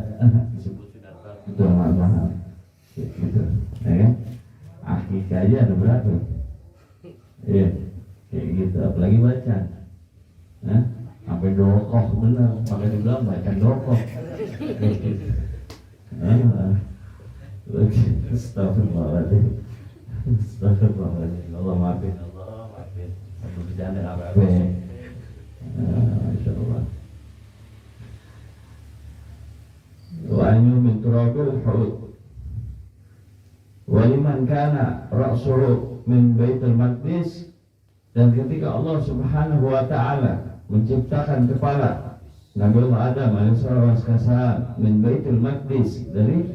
disebut sudah itu mahal-mahal. Kayak gitu. Ya kan? Akikah aja ada berapa? Iya. Kayak gitu. Apalagi bacaan. Sampai dokoh benar. Makanya dibilang bacaan dokoh. Astagfirullahaladzim. Astagfirullahaladzim. Allah maafin. Aku bercanda apa-apa. Masya Allah. Wa'anyu min turabil haud. Waliman kana ra'suhu min baitul maqdis. Dan ketika Allah subhanahu wa ta'ala menciptakan kepala Nabi Allah Adam alaihissalam min baitul maqdis, dari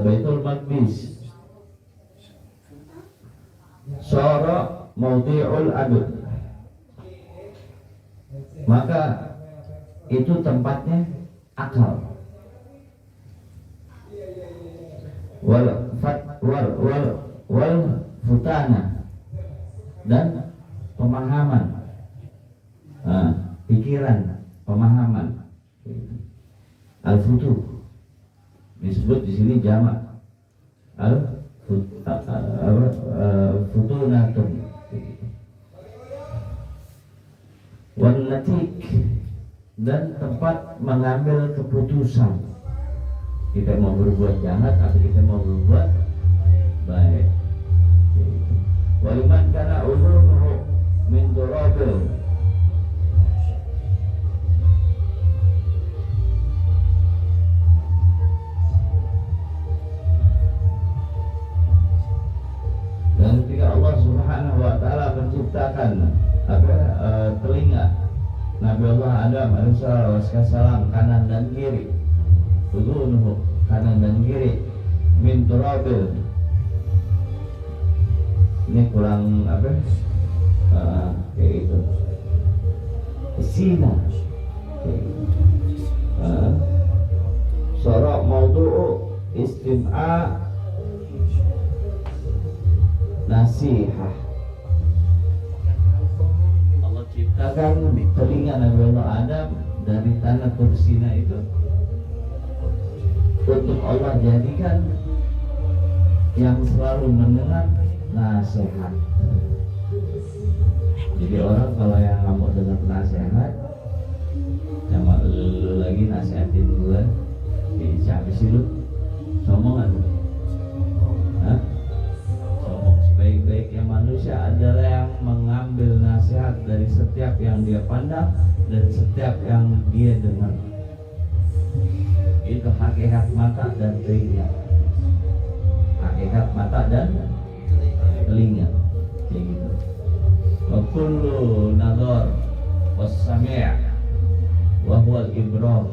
baitul maqdis, sara mawdi'ul abd, maka itu tempatnya akal, wal futana, dan pemahaman, pikiran, pemahaman. Al-futuh disebut di sini jamak futunatun. Wal natik, dan tempat mengambil keputusan. Kita mau berbuat jahat atau kita mau berbuat baik. Waliman kana ulumuhu min turabil, dan ketika Allah Subhanahu wa taala menciptakan telinga Nabi Allah Adam alaihissalam kanan dan kiri, udunuhu kanan dan kiri, min turabil. Ini kurang apa? Kayak itu. Sina. Sara maudu'u istim'a nasihah. Allah ciptakan telinga Nabi Allah Adam dari tanah Tursina itu untuk Allah jadikan yang selalu mendengar nasihat. Jadi orang kalau yang nggak mau dengar nasihat, sama lu lagi nasihatin gue, siapa sih lu? Sombong kan? Sombong. Sebaik-baiknya manusia adalah yang mengambil nasihat dari setiap yang dia pandang dan setiap yang dia dengar. Itu hakikat mata dan telinga. Hakikat mata dan telinga, kayak gitu. Wa kullu nadhar was-sami' wa huwa al-ibrar,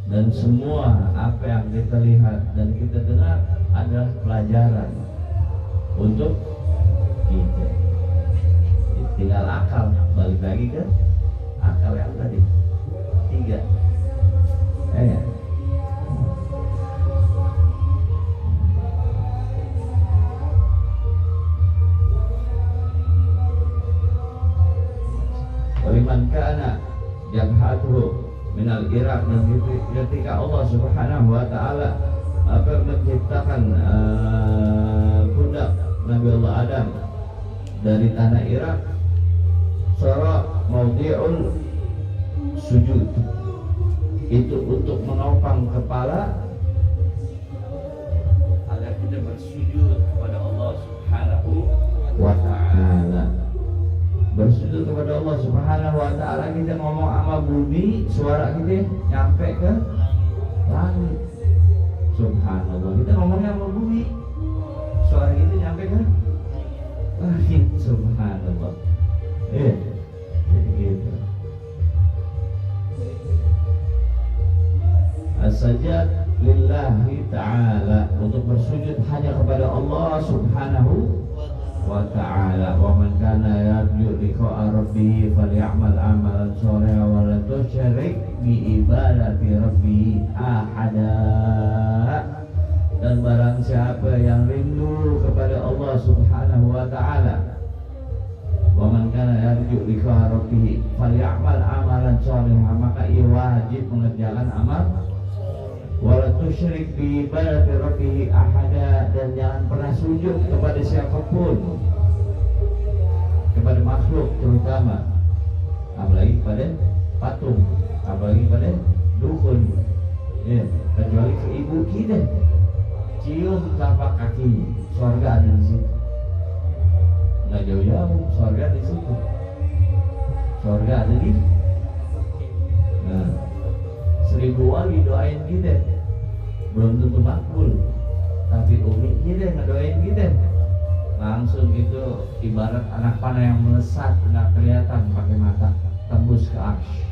dan semua apa yang kita lihat dan kita dengar adalah pelajaran untuk kita. Tinggal akal, balik lagi ke akal yang tadi 3. Waliman kana jabhatuhu minal Irak, dan ketika Allah Subhanahu wa ta'ala menciptakan pundak Nabi Allah Adam dari tanah Irak, sara maudhi'ul sujud, itu untuk menopang kepala agar kita bersujud kepada Allah Subhanahu wa ta'ala. Bersujud kepada Allah Subhanahu wa ta'ala, kita ngomong sama bumi, suara kita nyampe ke langit. Subhanallah, kita ngomongnya sama bumi, suara kita nyampe ke langit. Subhanallah. Gitu. As-sajad lillahi ta'ala, untuk bersujud hanya kepada Allah Subhanahu wa ta'ala. Wa man kana yarju liqa'a rabbih falyamal amalan shalihan wa la tusyrik bi ibadati rabbih ahada. Dan barang siapa yang rindu kepada Allah Subhanahu wa ta'ala, wa man kana yarju liqa'a rabbih falyamal amalan shalihan, maka ia wajib mengerjakan amal wala tusyrik bi ibadati rabbih ahada, dan jangan pernah sujud kepada siapapun, kepada makhluk terutama, apalagi pada patung, apalagi pada dukun, ya, kecuali ke ibu kita, cium telapak kakinya, surga ada di situ, nggak jauh-jauh, surga di situ, surga ada di, nah, 1000 wali doain kita, belum tentu makbul, tapi umi kita ngedoain kita langsung, itu ibarat anak panah yang melesat, nggak kelihatan pakai mata, tembus ke arsy.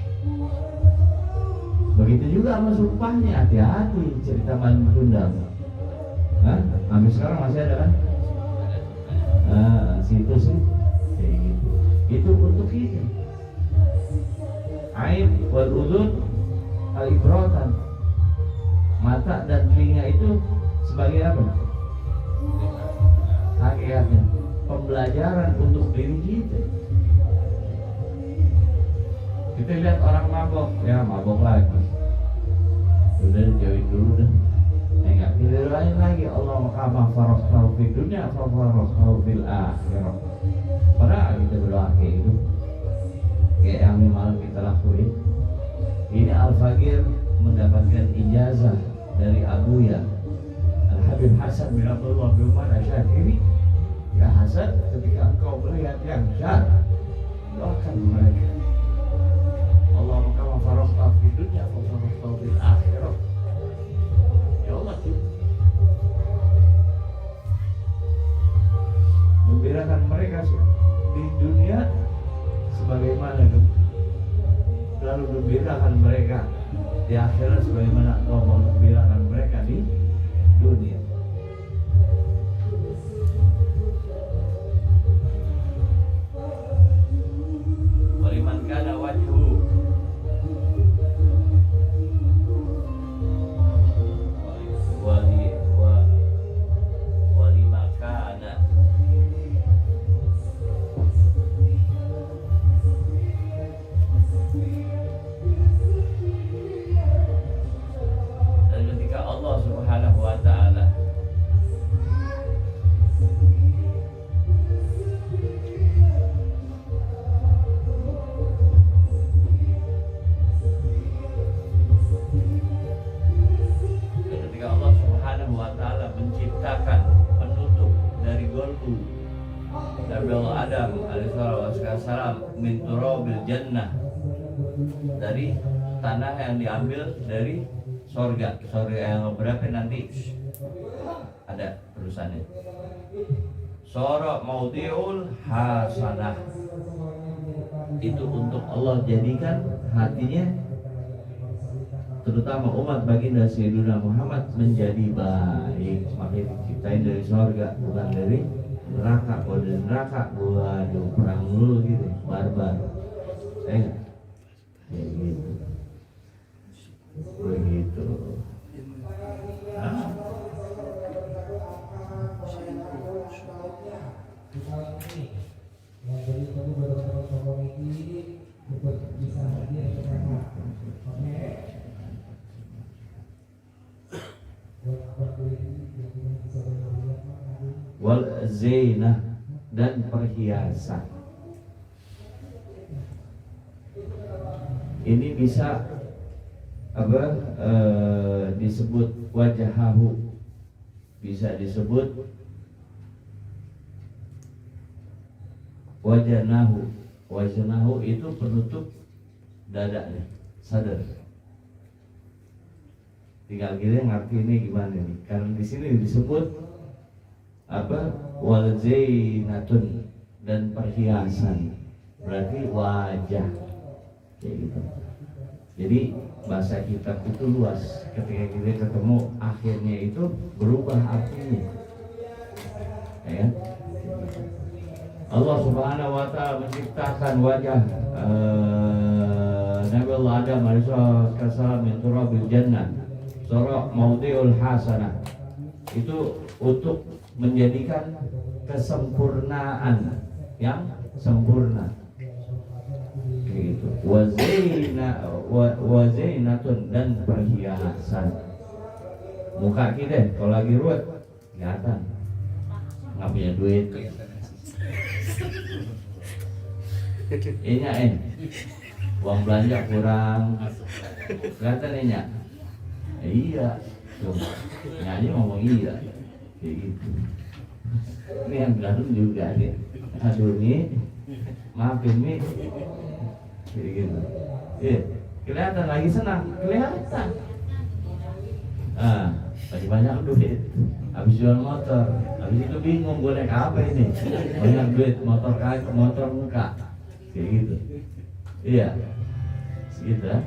Begitu juga sama sumpahnya, hati-hati cerita maling kundang. Sampai sekarang masih ada kan? Situ sih kayak gitu. Itu untuk kita. Ain wal udhun al-ibratan, mata dan telinga itu sebagai apa? Hakikatnya pembelajaran untuk diri kita. Kita lihat orang mabok, ya mabok lagi, udah jauhin dulu dah, enggak, kita doain lagi, Allah kama faraqtahu fid dunya fa faraqtahu fil akhirah. Padahal kita berdoa kayak gitu, kayak yang malam kita lakuin. Ini Al-Faqir mendapatkan ijazah dari Abuya Al-Habib Hasan bin Abdullah bin Umar Asy-Syafiri. Ya Hasan, ketika engkau melihat yang syar, doakan mereka, Allahumma kama faraqtahu fid dunya fa faraqtahu fil akhirah. Ya Allah, membirakan mereka di dunia sebagaimana itu, lalu membirakan mereka di akhirat sebagaimana engkau membirakan mereka di dunia. Waliman kana wajhu walima kana dan ketika Allah Subhanahu wa ta'ala menciptakan penutup dari golbu Nabi Allah Adam alaihissalam min turabil jannah, dari tanah yang diambil dari sorga yang berapa nanti ada terusannya. Sora maudhi'ul hasanah, itu untuk Allah jadikan hatinya, terutama umat baginda Sayyidina Muhammad, menjadi baik. Makanya diciptain dari surga, bukan dari neraka. Kalau dari neraka, waduh, perang dulu gitu, barbar. Kayak gitu. Begitu.
Oke.
zainah dan perhiasan. Ini bisa disebut wajahahu, bisa disebut wajanahu. Wajanahu itu penutup dadanya, sadar. Tinggal kita ngerti ini gimana nih? Karena di sini disebut wal zainatun dan perhiasan, berarti wajah kayak gitu. Jadi bahasa kitab itu luas. Ketika kita ketemu akhirnya itu berubah artinya, ya. Allah Subhanahu wa Ta'ala menciptakan wajah Nabi Allah Adam alaihissalam min turabil jannah, surah maudhi'ul hasanah, itu untuk menjadikan kesempurnaan yang sempurna. Gitu. Wazainatun dan perhiasan. Muka kita kalau lagi ruwet kelihatan nggak punya duit. Ini uang belanja kurang, kelihatan ini. Iya, tuh nyanyi ngomong iya, kayak gitu. Ini yang belakang juga nih. Aduh nih, maafin nih. Kayak gitu. Kelihatan lagi senang, kelihatan. Lagi banyak duit. Habis jual motor, habis itu bingung gue naik apa ini. Banyak duit, motor kaki, motor muka. Kayak gitu. Iya. Segitu ya.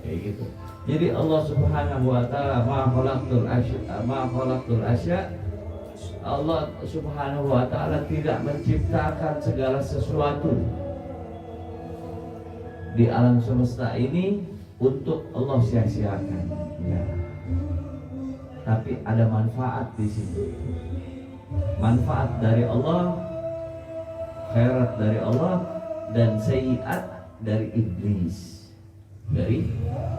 Kayak gitu. Jadi Allah Subhanahu wa Ta'ala ma khalaqtul asya. Allah Subhanahu wa Ta'ala tidak menciptakan segala sesuatu di alam semesta ini untuk Allah sia-siakan, ya. Tapi ada manfaat di sini. Manfaat dari Allah, khairat dari Allah, dan sayiat dari iblis. Dari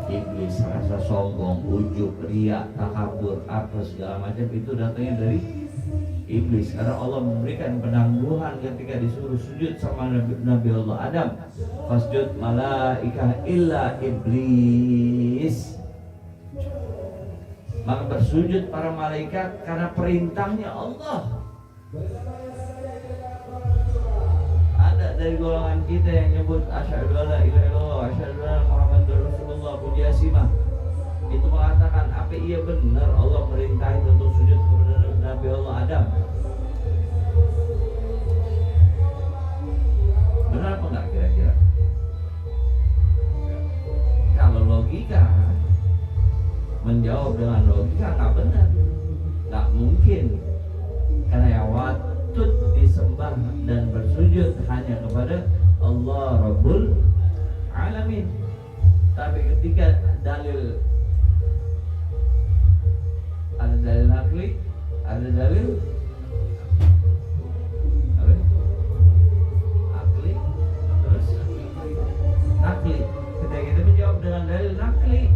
iblis, rasa sombong, ujub, riya, takabur, apa segala macam itu datangnya dari iblis. Karena Allah memberikan penangguhan ketika disuruh sujud sama Nabi Allah Adam, fasjud malaikah illa iblis. Maka bersujud para malaikat karena perintahnya Allah. Ada dari golongan kita yang nyebut asyhadu alla ilaha illallah, asyhadu anna muhammadar rasulullah, Budiasimah, itu mengatakan apa iya benar Allah merintahin untuk sujud kepada Nabi Allah Adam. Benar apa enggak kira-kira? Kalau logika, menjawab dengan logika nggak benar, nggak mungkin. Karena yang watut disembah dan bersujud hanya kepada Allah Rabbul Alamin. Tapi ketika dalil, ada dalil nakli, ada dalil apa? Akli, terus nakli. Ketika kita menjawab dengan dalil nakli,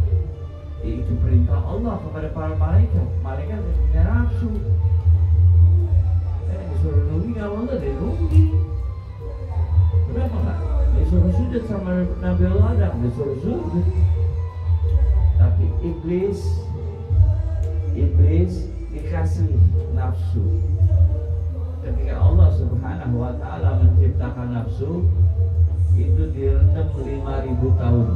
itu perintah Allah kepada para malaikat. Malaikat punya nafsu. Disuruh nunggu kalau Allah dia nunggu. Kenapa enggak? Disuruh sujud sama Nabi Allah Adam, disuruh sujud. Tapi iblis dikasih nafsu. Ketika Allah Subhanahu wa Ta'ala menciptakan nafsu, itu direndam 5.000 tahun.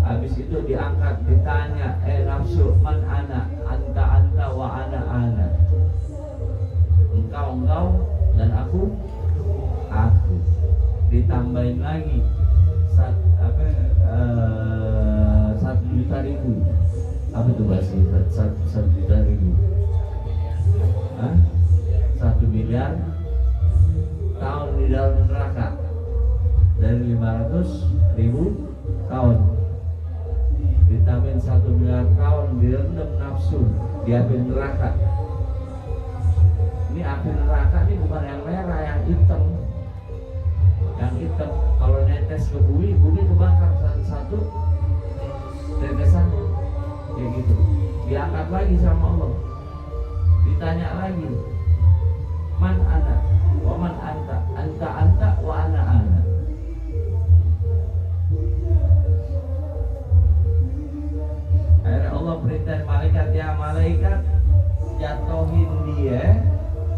Habis itu diangkat, ditanya, nafsu, man ana, anta wa ana. Engkau dan aku. Ditambahin lagi 1.000.000. Apa itu bahasa 1.000.000? 1 miliar tahun di dalam neraka. Dari 500.000 tahun ditambahin 1 miliar tahun direndam nafsu di api neraka. Ini api neraka ini bukan yang merah, yang hitam. Yang hitam kalau netes ke bumi kebakar satu tetesan kayak gitu. Diangkat lagi sama Allah. Ditanya lagi, man ana wa man anta, anta wa ana. Akhirnya Allah perintah malaikat, ya malaikat, jatuhin dia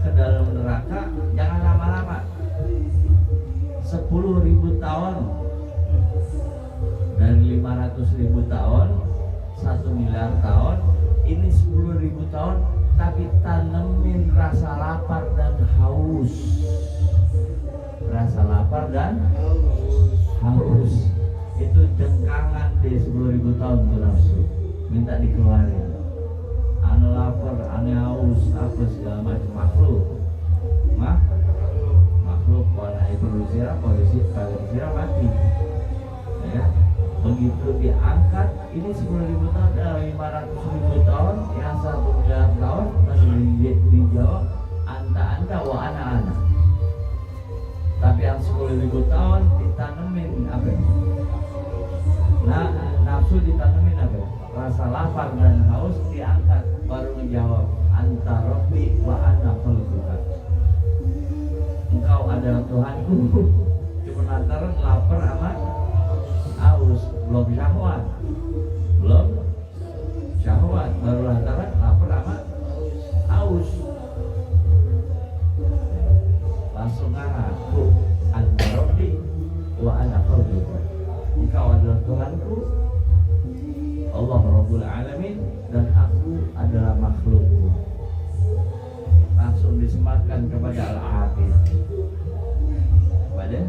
ke dalam neraka, jangan lama-lama. 10.000 tahun, dari 500.000 tahun, 1 miliar tahun, ini 10.000 tahun, tapi tanemin rasa lapar dan haus. Rasa lapar dan haus itu jengkangan di 10.000 tahun tuh nafsu, minta dikeluarin. Ane lapar, ane haus, apa segala macam makhluk, makhluk warna itu berusia, kondisi berusia mati. Ya, begitu diangkat, ini 10.000 tahun, 500.000 tahun, yang 1 miliar tahun, masih dijawab anta wa ana. Tapi yang 10.000 tahun ditanemin apa? Nah, nafsu ditanemin apa? Rasa lapar dan haus diangkat, baru menjawab anta rabbi wa ana khalquka. Engkau adalah Tuhanku. Cuma lantaran lapar sama haus, belum syahwat, baru lantaran lapar sama haus. Langsung ngaku anta rabbi wa ana khalquka. Engkau adalah Tuhanku, Allah Rabbul Alamin, dan aku adalah makhlukku. Langsung disematkan kepada Al-Abid, kepada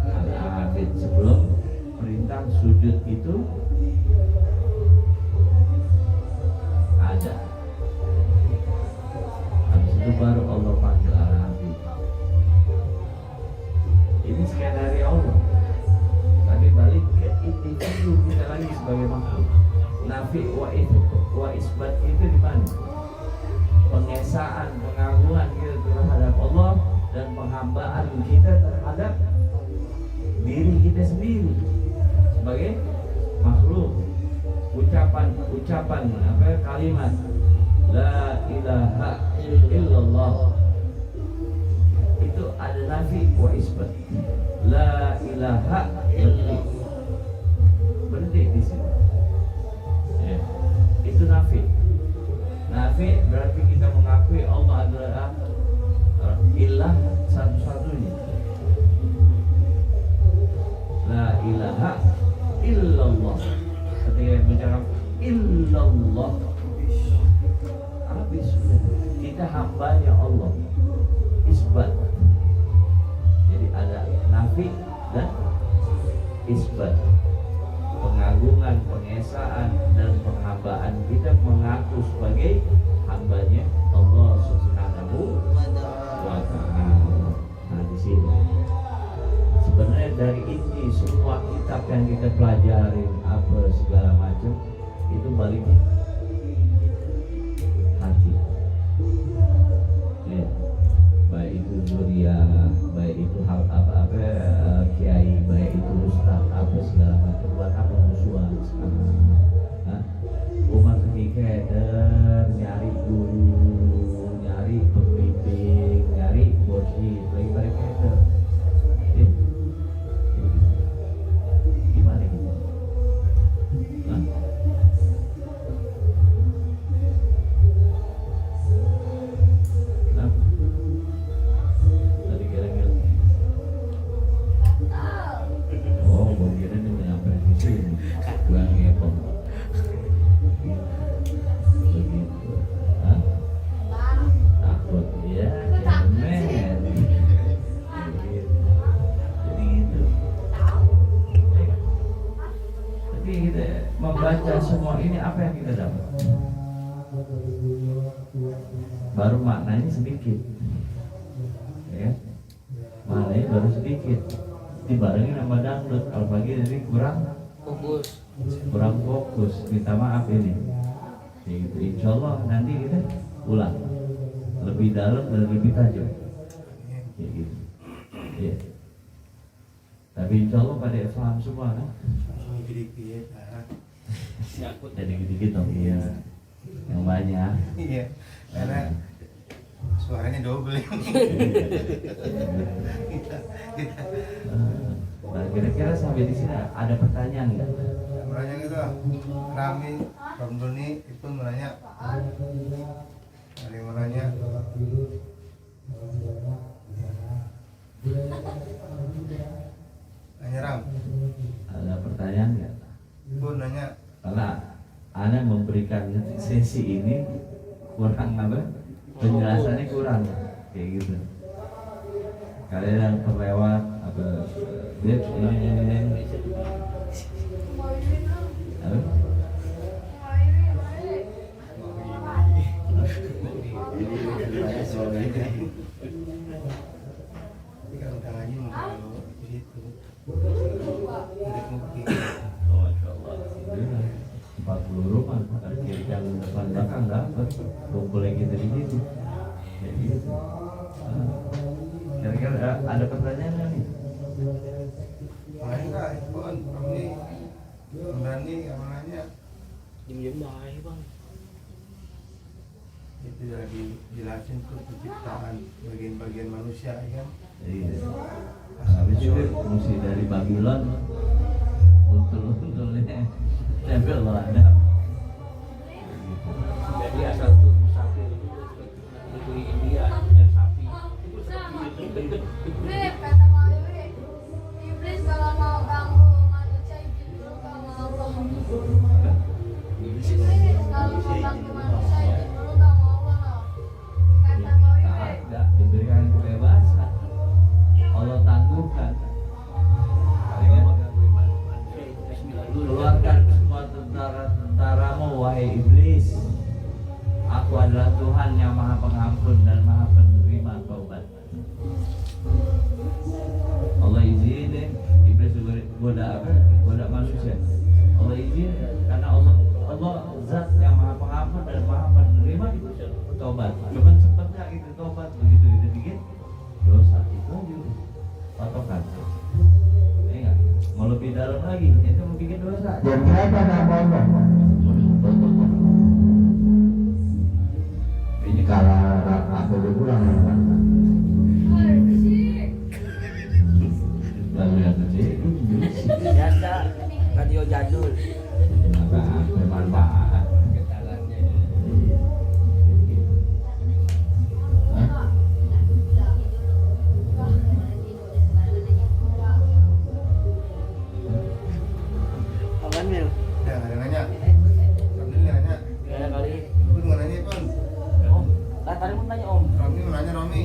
Al-Abid. Sebelum perintah sujud itu ada, habis itu baru Allah panggil Al-Abid. Ini skenario Allah. Tapi balik ke individu kita lagi sebagai makhluk. Nafi wa isbat itu di mana? Pengesaan, pengagungan kita terhadap Allah dan penghambaan kita terhadap diri kita sendiri sebagai makhluk. Ucapan apa kalimat la ilaha illallah itu ada nafi wa isbat. La ilaha berhenti di sini. Ya. Itu nafi. Nafi berarti kita mengakui Allah adalah ilah satu-satunya. La ilaha illallah. Ketika bicara illallah, habis kita hambanya Allah. Isbat. Jadi ada nafi dan isbat. Pengagungan, pengesaan, dan penghambaan kita mengaku sebagai hambanya Allah Subhanahu wa Ta'ala. Nah, di sini sebenarnya dari ini semua kitab yang kita pelajarin apa segala macam itu balik hati. Ya. Baik itu zuriyah, baik itu hal apa kiai, baik itu ustaz, apa segala macam, buat apa musuhan sekarang? Umat keder nyari guru, nyari pembimbing, nyari mursyid, lagi pada keder. Gimana gitu? Membaca semua ini apa yang kita dapat? Baru maknanya sedikit, ya, maknanya baru sedikit. Dibarengin sama dangdut, kalau pagi jadi kurang fokus. Minta maaf ini. Gitu. Insya Allah nanti kita ulang lebih dalam dan lebih tajam. Gitu. Ya. Tapi insya Allah pada paham semua kan?
Dikit-dikit.
Siapa tadi dikit-dikit dong. Iya. yang banyak.
Iya, karena suaranya double.
Nah, kira-kira sampai di sini ada pertanyaan nggak?
Menanya gitu, Rami, Om Doni itu menanya, ada yang menanya, nanya Ram,
Ada pertanyaan nggak?
Ibu nanya,
Karena Anda memberikan sesi ini kurang apa? Penjelasannya kurang kayak gitu. Kalian yang terlewat apa? Dia ini apa?
tapi kalau udah ngaji kalau di situ,
Oh, Masya Allah. 40 rumah, kiri kanan depan belakang dapat kumpul yang kita di situ. Kayak gitu. Kira-kira ada pertanyaan nggak nih?
main nggak, Ibu, Rami, Dani, yang nanya,
Diem-diem baik bang.
itu lagi jelasin tuh penciptaan bagian-bagian manusia, ya kan?
Iya. Habis itu mesti dari Babylon untul-untulnya tempel lo ada.
Jadi asal tuh musafir itu India yang sapi.
Beb, kata Mami, iblis kalau mau ganggu manusia, izin dulu kalau mau Allah. Iblis kalau mau ganggu manusia, izin dulu kalau mau Allah. Kata Mami,
Tak ada diberikan kebebasan. Allah tangguhkan. Keluarkan semua tentara-tentaramu wahai iblis. Aku adalah Tuhan yang Maha Pengampun dan Maha Penerima taubat. Allah izinin iblis goda apa? Goda manusia. Allah izin karena Allah zat yang Maha Pengampun dan Maha Penerima taubat. Cuman sempatnya itu taubat begitu dikit dosa itu aja patokan. Enggak mau lebih dalam lagi itu mau bikin dosa. Dan siapa nama Allah? Ini kalau aku pulang lalu yang kecil
Biasa radio jadul.
apa bermanfaat.
Apaan Mil?
Ya, ada yang nanya, Rami nanya,
Ya kali.
Ibu mau nanya, Pun,
Om, lah tadi mau tanya Om.
Rami mau nanya, Rami.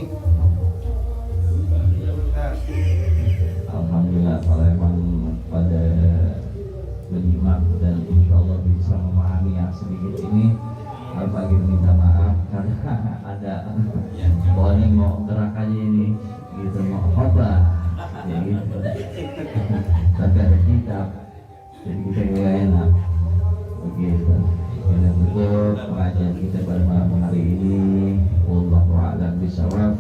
Nah,
Alhamdulillah kalau emang pada menyimak dan insya Allah bisa memahami yang sedikit ini, Al-Fakir minta maaf karena ada pokoknya mau gerakannya ini gitu mau khotbah ya gitu tapi ada kitab jadi kita nggak enak begitu. Kita tutup pengajian kita pada malam hari ini. Wallahu a'lam bishawab.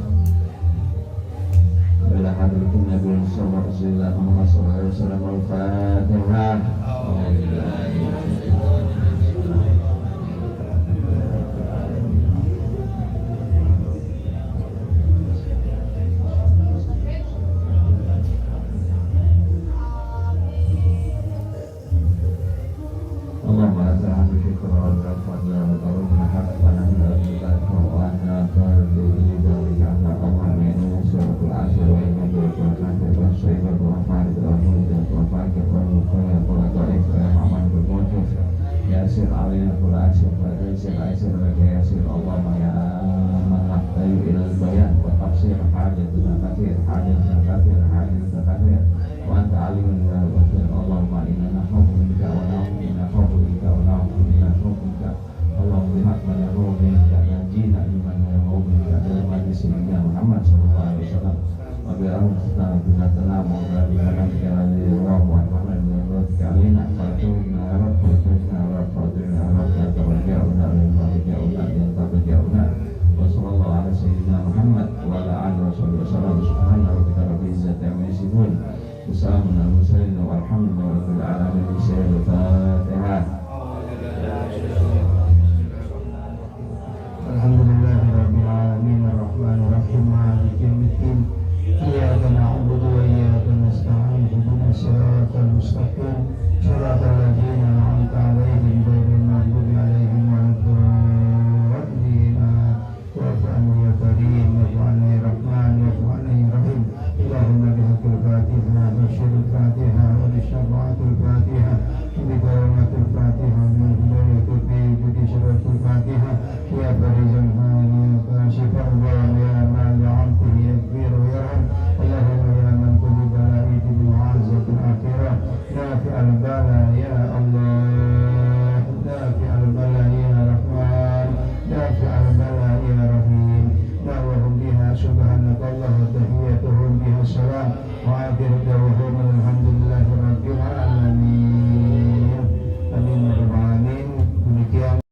Bila hadratin Nabi Muhammad Rasulullah Muhammad sallallahu alaihi wasallam al-Fatihah.